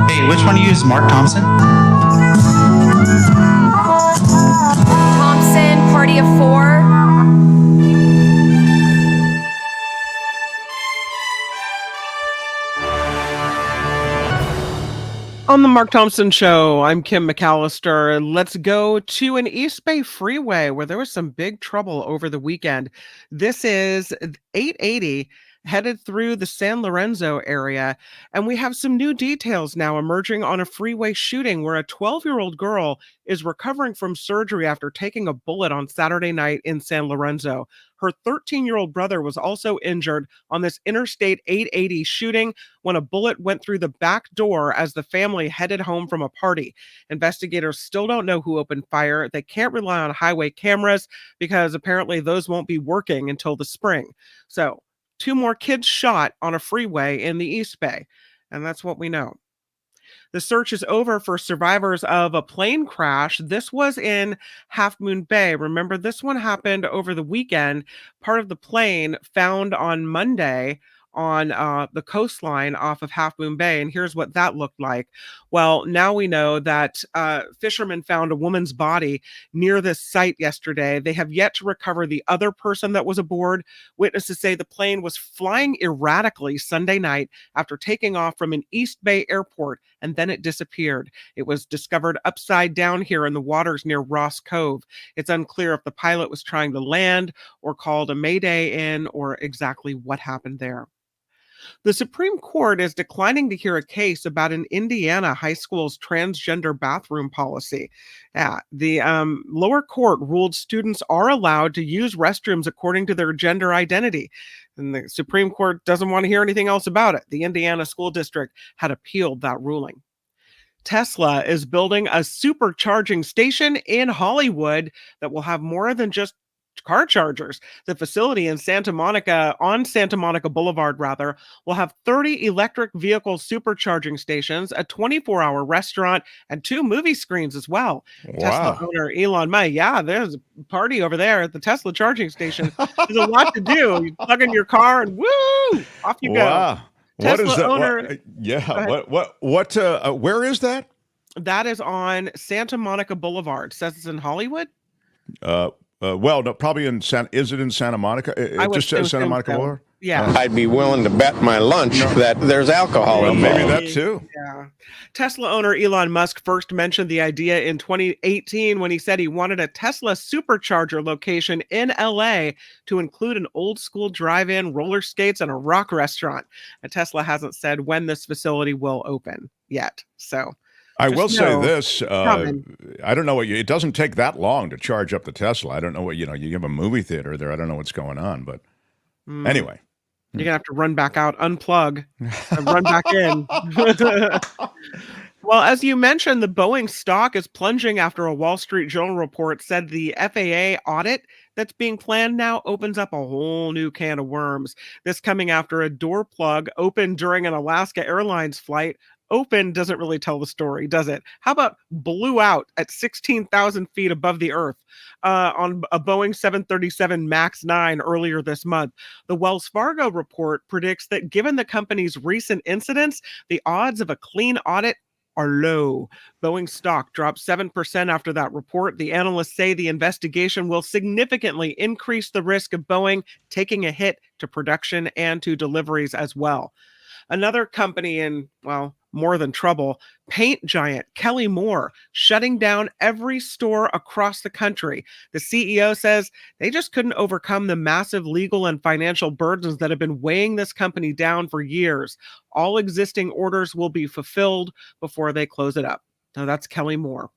Hey, which one of you is Mark Thompson? Thompson, party of four. On the Mark Thompson Show, I'm Kim McAllister. Let's go to an East Bay freeway where there was some big trouble over the weekend. This is 880 headed through the San Lorenzo area, and we have some new details now emerging on a freeway shooting where a 12-year-old girl is recovering from surgery after taking a bullet on Saturday night in San Lorenzo. Her 13-year-old brother was also injured on this Interstate 880 shooting when a bullet went through the back door as the family headed home from a party. Investigators still don't know who opened fire. They can't rely on highway cameras because apparently those won't be working until the spring. So 2 more kids shot on a freeway in the East Bay, and that's what we know. The search is over for survivors of a plane crash. This was in Half Moon Bay. Remember, this one happened over the weekend. Part of the plane found on Monday on the coastline off of Half Moon Bay. And here's what that looked like. Well, now we know that fishermen found a woman's body near this site yesterday. They have yet to recover the other person that was aboard. Witnesses say the plane was flying erratically Sunday night after taking off from an East Bay airport, and then it disappeared. It was discovered upside down here in the waters near Ross Cove. It's unclear if the pilot was trying to land or called a mayday in or exactly what happened there. The Supreme Court is declining to hear a case about an Indiana high school's transgender bathroom policy. The lower court ruled students are allowed to use restrooms according to their gender identity. And the Supreme Court doesn't want to hear anything else about it. The Indiana School District had appealed that ruling. Tesla is building a supercharging station in Hollywood that will have more than just car chargers. The facility in Santa Monica Boulevard, will have 30 electric vehicle supercharging stations, a 24-hour restaurant, and 2 movie screens as well. Wow. Tesla owner Elon Musk, there's a party over there at the Tesla charging station. There's a lot to do. You plug in your car and woo, off you go. Wow. Tesla what is that? owner, Where is that? That is on Santa Monica Boulevard. Says it's in Hollywood. Well, no, probably in is it in Santa Monica? It just says Santa Monica Boulevard? Yeah. I'd be willing to bet my lunch that there's alcohol involved. Maybe that too. Yeah. Tesla owner Elon Musk first mentioned the idea in 2018 when he said he wanted a Tesla supercharger location in LA to include an old school drive-in, roller skates, and a rock restaurant. And Tesla hasn't said when this facility will open yet. So I will say this, I don't know it doesn't take that long to charge up the Tesla. I don't know what, you have a movie theater there. I don't know what's going on, but anyway. You're going to have to run back out, unplug, and run back in. Well, as you mentioned, the Boeing stock is plunging after a Wall Street Journal report said the FAA audit that's being planned now opens up a whole new can of worms. This coming after a door plug opened during an Alaska Airlines flight. Open doesn't really tell the story, does it? How about blew out at 16,000 feet above the earth on a Boeing 737 MAX 9 earlier this month? The Wells Fargo report predicts that given the company's recent incidents, the odds of a clean audit are low. Boeing stock dropped 7% after that report. The analysts say the investigation will significantly increase the risk of Boeing taking a hit to production and to deliveries as well. Another company in, well, more than trouble, paint giant Kelly Moore shutting down every store across the country. The CEO says they just couldn't overcome the massive legal and financial burdens that have been weighing this company down for years. All existing orders will be fulfilled before they close it up. Now that's Kelly Moore.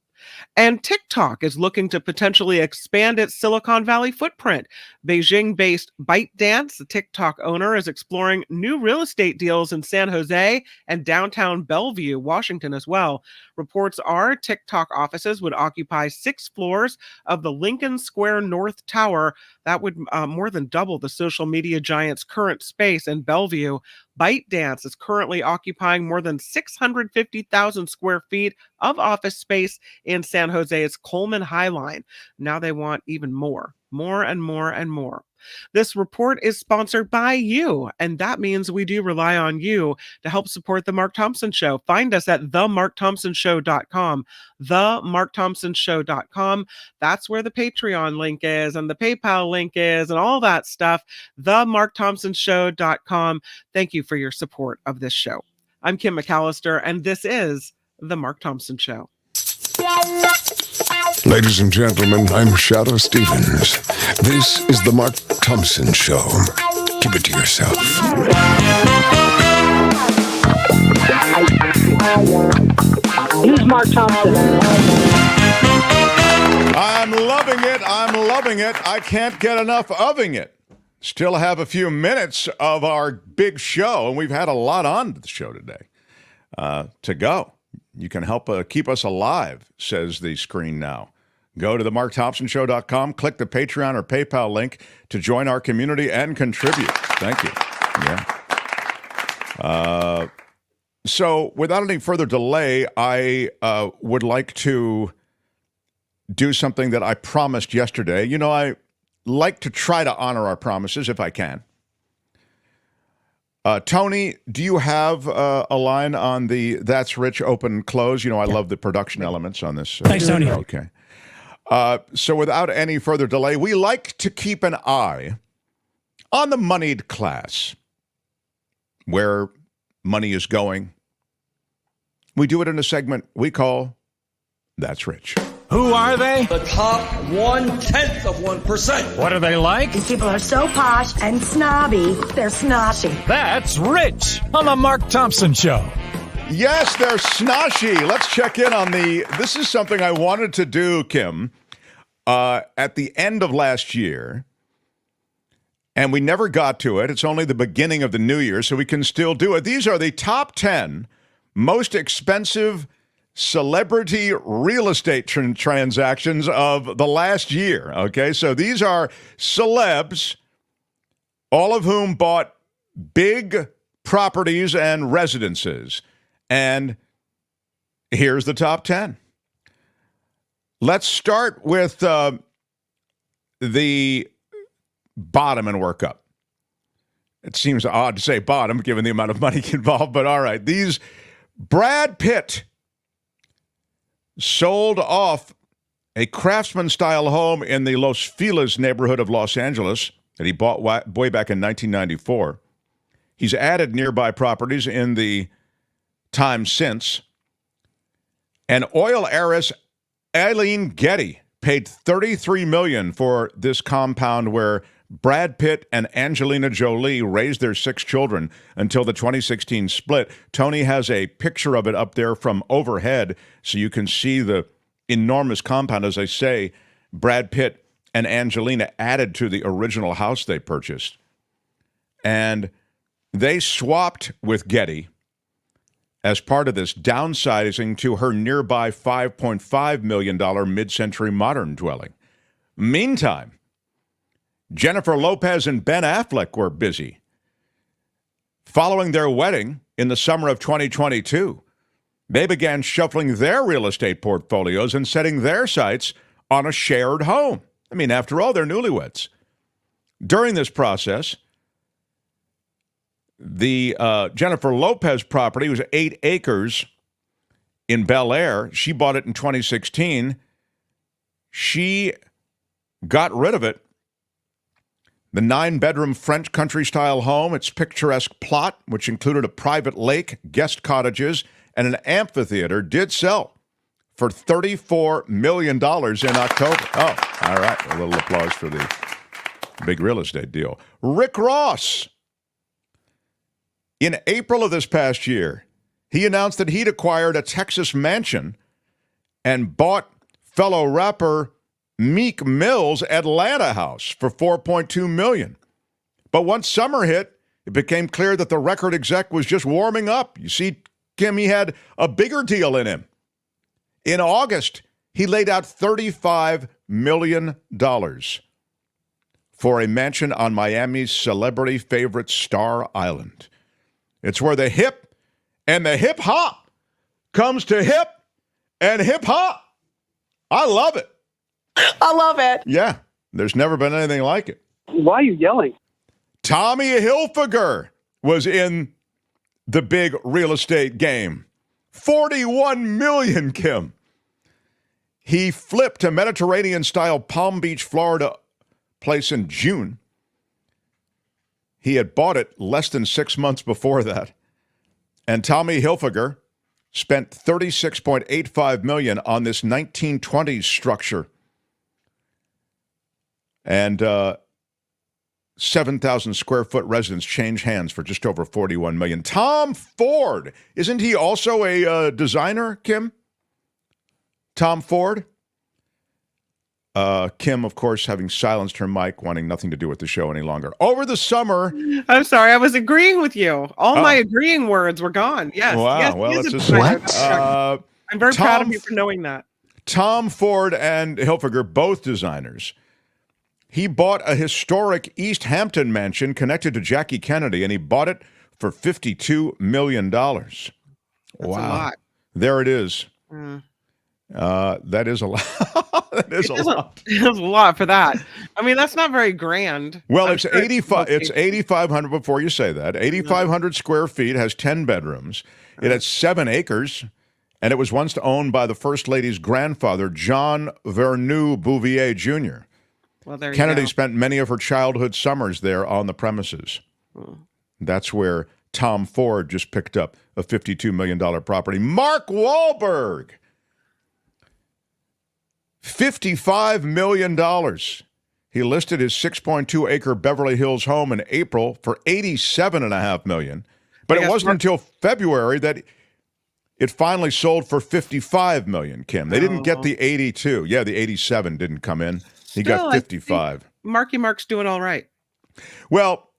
And TikTok is looking to potentially expand its Silicon Valley footprint. Beijing-based ByteDance, the TikTok owner, is exploring new real estate deals in San Jose and downtown Bellevue, Washington as well. Reports are TikTok offices would occupy 6 floors of the Lincoln Square North Tower. That would more than double the social media giant's current space in Bellevue. ByteDance is currently occupying more than 650,000 square feet of office space in San Jose's Coleman High Line. Now they want even more and more and more. This report is sponsored by you, and that means we do rely on you to help support The Mark Thompson Show. Find us at themarkthompsonshow.com, themarkthompsonshow.com. That's where the Patreon link is and the PayPal link is and all that stuff, themarkthompsonshow.com. Thank you for your support of this show. I'm Kim McAllister, and this is The Mark Thompson Show. Ladies and gentlemen, I'm Shadow Stevens. This is The Mark Thompson Show. Keep it to yourself. He's Mark Thompson. I'm loving it. I'm loving it. I can't get enough ofing it. Still have a few minutes of our big show, and we've had a lot on the show today to go. You can help keep us alive, says the screen now. Go to themarkthompsonshow.com, click the Patreon or PayPal link to join our community and contribute. Thank you. Yeah. So without any further delay, I would like to do something that I promised yesterday. You know, I like to try to honor our promises if I can. Tony, do you have a line on the That's Rich open close? You know, I love the production elements on this. Thanks, Tony. Okay. So without any further delay, we like to keep an eye on the moneyed class, where money is going. We do it in a segment we call That's Rich. Who are they? The top 1/10 of 1%. What are they like? These people are so posh and snobby, they're snotty. That's Rich on the Mark Thompson Show. Yes, they're snotchy. Let's check in on this is something I wanted to do, Kim, at the end of last year, and we never got to it. It's only the beginning of the new year, so we can still do it. These are the top 10 most expensive celebrity real estate transactions of the last year. Okay, so these are celebs, all of whom bought big properties and residences. And here's the top 10. Let's start with the bottom and work up. It seems odd to say bottom given the amount of money involved, but all right. Brad Pitt sold off a craftsman-style home in the Los Feliz neighborhood of Los Angeles that he bought way back in 1994. He's added nearby properties in the time since. And oil heiress Yeilling Getty paid $33 million for this compound where Brad Pitt and Angelina Jolie raised their 6 children until the 2016 split. Tony has a picture of it up there from overhead so you can see the enormous compound. As I say, Brad Pitt and Angelina added to the original house they purchased. And they swapped with Getty as part of this downsizing to her nearby $5.5 million mid-century modern dwelling. Meantime, Jennifer Lopez and Ben Affleck were busy. Following their wedding in the summer of 2022, they began shuffling their real estate portfolios and setting their sights on a shared home. I mean, after all, they're newlyweds. During this process, the Jennifer Lopez property was 8 acres in Bel Air. She bought it in 2016. She got rid of it. The 9-bedroom French country-style home, its picturesque plot, which included a private lake, guest cottages, and an amphitheater, did sell for $34 million in October. Oh, all right. A little applause for the big real estate deal. Rick Ross. In April of this past year, he announced that he'd acquired a Texas mansion and bought fellow rapper Meek Mill's Atlanta house for $4.2 million. But once summer hit, it became clear that the record exec was just warming up. You see, Kim, he had a bigger deal in him. In August, he laid out $35 million for a mansion on Miami's celebrity favorite Star Island. It's where the hip and the hip hop comes to hip and hip hop. I love it. I love it. Yeah, there's never been anything like it. Why are you yelling? Tommy Hilfiger was in the big real estate game. $41 million, Kim. He flipped a Mediterranean-style Palm Beach, Florida place in June. He had bought it less than 6 months before that. And Tommy Hilfiger spent $36.85 million on this 1920s structure. And 7,000 square foot residence changed hands for just over $41 million. Tom Ford, isn't he also a designer, Kim? Tom Ford? Kim, of course, having silenced her mic, wanting nothing to do with the show any longer. Over the summer... I'm sorry, I was agreeing with you. All my agreeing words were gone. Yes. Wow, yes, well, it's just... I'm very proud of you for knowing that. Tom Ford and Hilfiger, both designers. He bought a historic East Hampton mansion connected to Jackie Kennedy, and he bought it for $52 million. That's a lot. There it is. That is a lot. That is a lot. It's a lot for that. I mean, that's not very grand. Well, it's 85. It's 8,500. Before you say that, 8,500 square feet, has 10 bedrooms. It has 7 acres, and it was once owned by the First Lady's grandfather, John Vernew Bouvier Jr. Well, there Kennedy you go. spent many of her childhood summers there on the premises. That's where Tom Ford just picked up a $52 million property. Mark Wahlberg, $55 million. He listed his 6.2-acre Beverly Hills home in April for $87.5 million. But it wasn't until February that it finally sold for $55 million, Kim. They didn't get the 82. Yeah, the 87 didn't come in. He got 55. Marky Mark's doing all right. Well,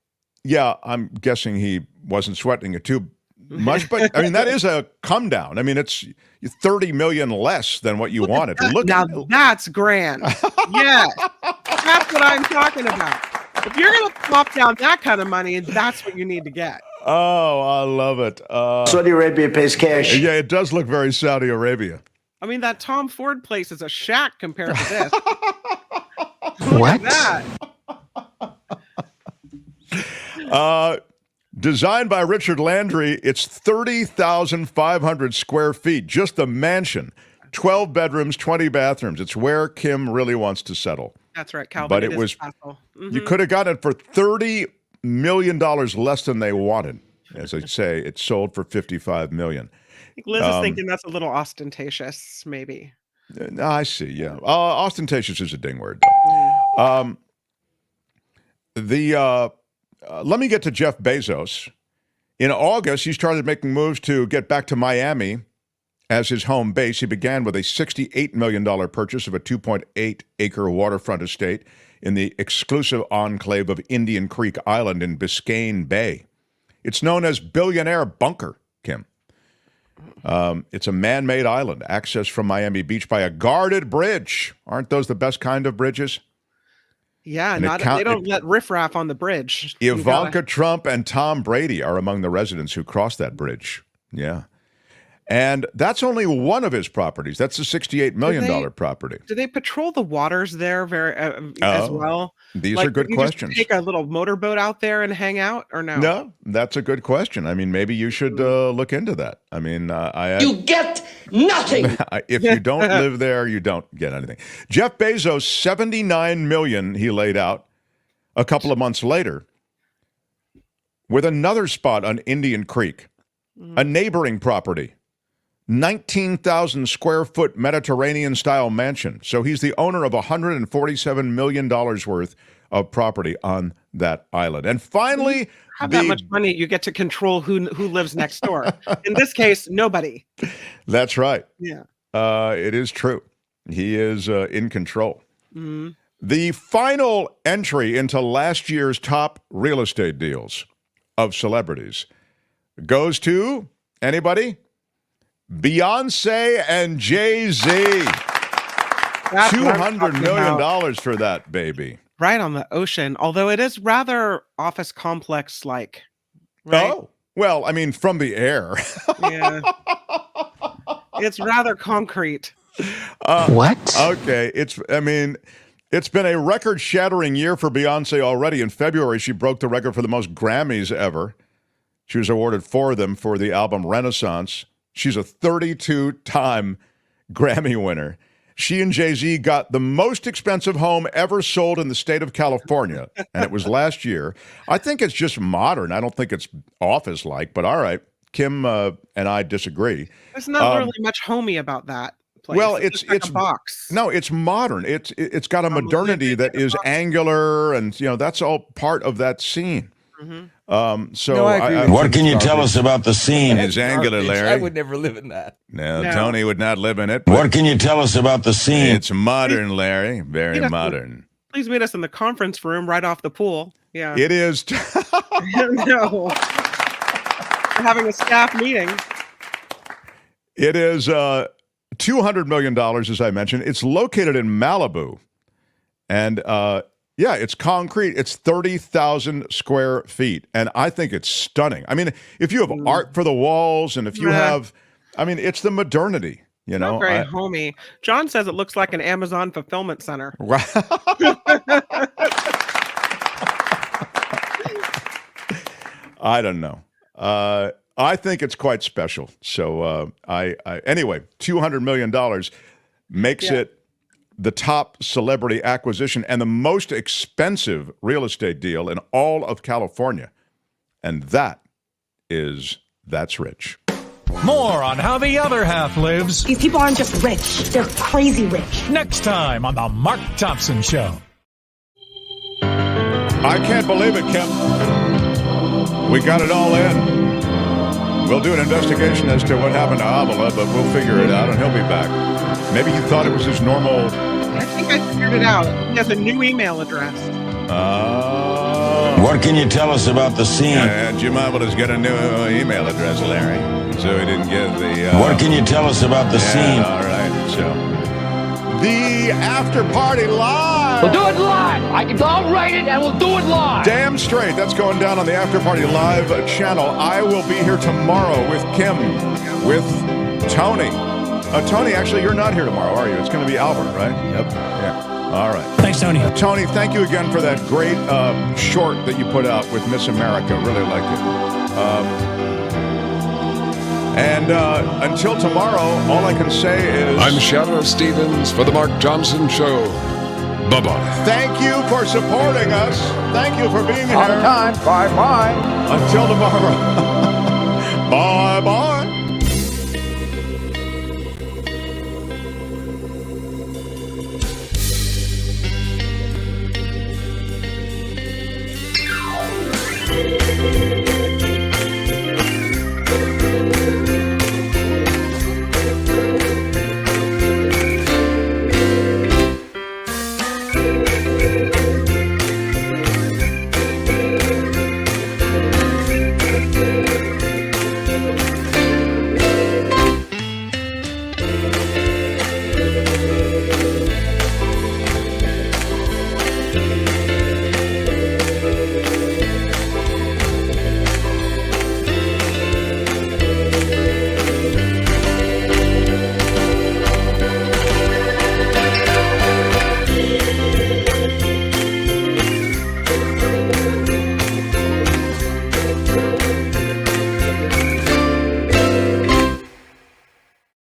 yeah, I'm guessing he wasn't sweating it too much, but I mean, that is a come down. I mean, it's $30 million less than what you wanted. Now that's grand. Yeah, that's what I'm talking about. If you're going to plop down that kind of money, that's what you need to get. Oh, I love it. Saudi Arabia pays cash. Yeah, it does look very Saudi Arabia. I mean, that Tom Ford place is a shack compared to this. What? Look at that. Designed by Richard Landry, it's 30,500 square feet, just the mansion. 12 bedrooms, 20 bathrooms. It's where Kim really wants to settle. That's right, Calvin. But it was, you could have gotten it for $30 million less than they wanted. As I say, it sold for $55 million. I think Liz is thinking that's a little ostentatious, maybe. I see, yeah. Ostentatious is a ding word, though. Let me get to Jeff Bezos. In August, he started making moves to get back to Miami as his home base. He began with a $68 million purchase of a 2.8-acre waterfront estate in the exclusive enclave of Indian Creek Island in Biscayne Bay. It's known as Billionaire Bunker, Kim. It's a man-made island, accessed from Miami Beach by a guarded bridge. Aren't those the best kind of bridges? Yeah, they don't let riffraff on the bridge. Ivanka Trump and Tom Brady are among the residents who crossed that bridge. Yeah. And that's only one of his properties. That's a $68 million property. Do they patrol the waters there as well? These are good questions. Just take a little motorboat out there and hang out, or no? No, that's a good question. I mean, maybe you should look into that. I mean, You get nothing. If you don't live there, you don't get anything. Jeff Bezos, $79 million he laid out a couple of months later with another spot on Indian Creek, a neighboring property, 19,000 square foot Mediterranean-style mansion. So he's the owner of $147 million worth of property on that island. And finally, have that much money, you get to control who lives next door. In this case, nobody. That's right. Yeah. It is true. He is in control. Mm-hmm. The final entry into last year's top real estate deals of celebrities goes to anybody? Beyonce and Jay-Z. $200 million for that baby. Right on the ocean, although it is rather office complex-like. Right? Oh, well, I mean, from the air. Yeah. It's rather concrete. What? Okay. It's been a record-shattering year for Beyonce already. In February, she broke the record for the most Grammys ever. She was awarded 4 of them for the album Renaissance. She's a 32-time Grammy winner. She and Jay-Z got the most expensive home ever sold in the state of California, and it was last year. I think it's just modern. I don't think it's office-like, but all right. Kim and I disagree. There's not really much homey about that place. Well, it's like a box. No, it's modern. It's got a modernity that is angular, and that's all part of that scene. Mm-hmm. So No, I agree with What can you tell us about the scene? It's angular, Larry. I would never live in that. No, Tony would not live in it. What can you tell us about the scene? It's modern, Larry. Very modern. Please meet us in the conference room right off the pool. Yeah. It is. No. We're having a staff meeting. It is $200 million, as I mentioned. It's located in Malibu. And yeah, it's concrete. It's 30,000 square feet. And I think it's stunning. I mean, if you have art for the walls and if you have, it's the modernity, Not very homey. John says it looks like an Amazon fulfillment center. I don't know. I think it's quite special. So anyway, $200 million makes it the top celebrity acquisition and the most expensive real estate deal in all of California. And that's rich. More on how the other half lives. These people aren't just rich, they're crazy rich. Next time on the Mark Thompson Show. I can't believe it, Kim. We got it all in. We'll do an investigation as to what happened to Avila, but we'll figure it out and he'll be back. Maybe you thought it was his normal. I think I figured it out. He has a new email address. What can you tell us about the scene? Jim Avila's got a new email address, Larry. So he didn't get the... What can you tell us about the scene? All right, so... The After Party Live! We'll do it live! I'll write it and we'll do it live! Damn straight. That's going down on the After Party Live channel. I will be here tomorrow with Kim, with Tony. Tony, actually, you're not here tomorrow, are you? It's going to be Albert, right? Yep. Yeah. All right. Thanks, Tony. Tony, thank you again for that great short that you put out with Miss America. Really like it. And until tomorrow, all I can say is... I'm Shadow Stevens for the Mark Thompson Show. Bye-bye. Thank you for supporting us. Thank you for being here. On time. Bye-bye. Until tomorrow. Bye-bye.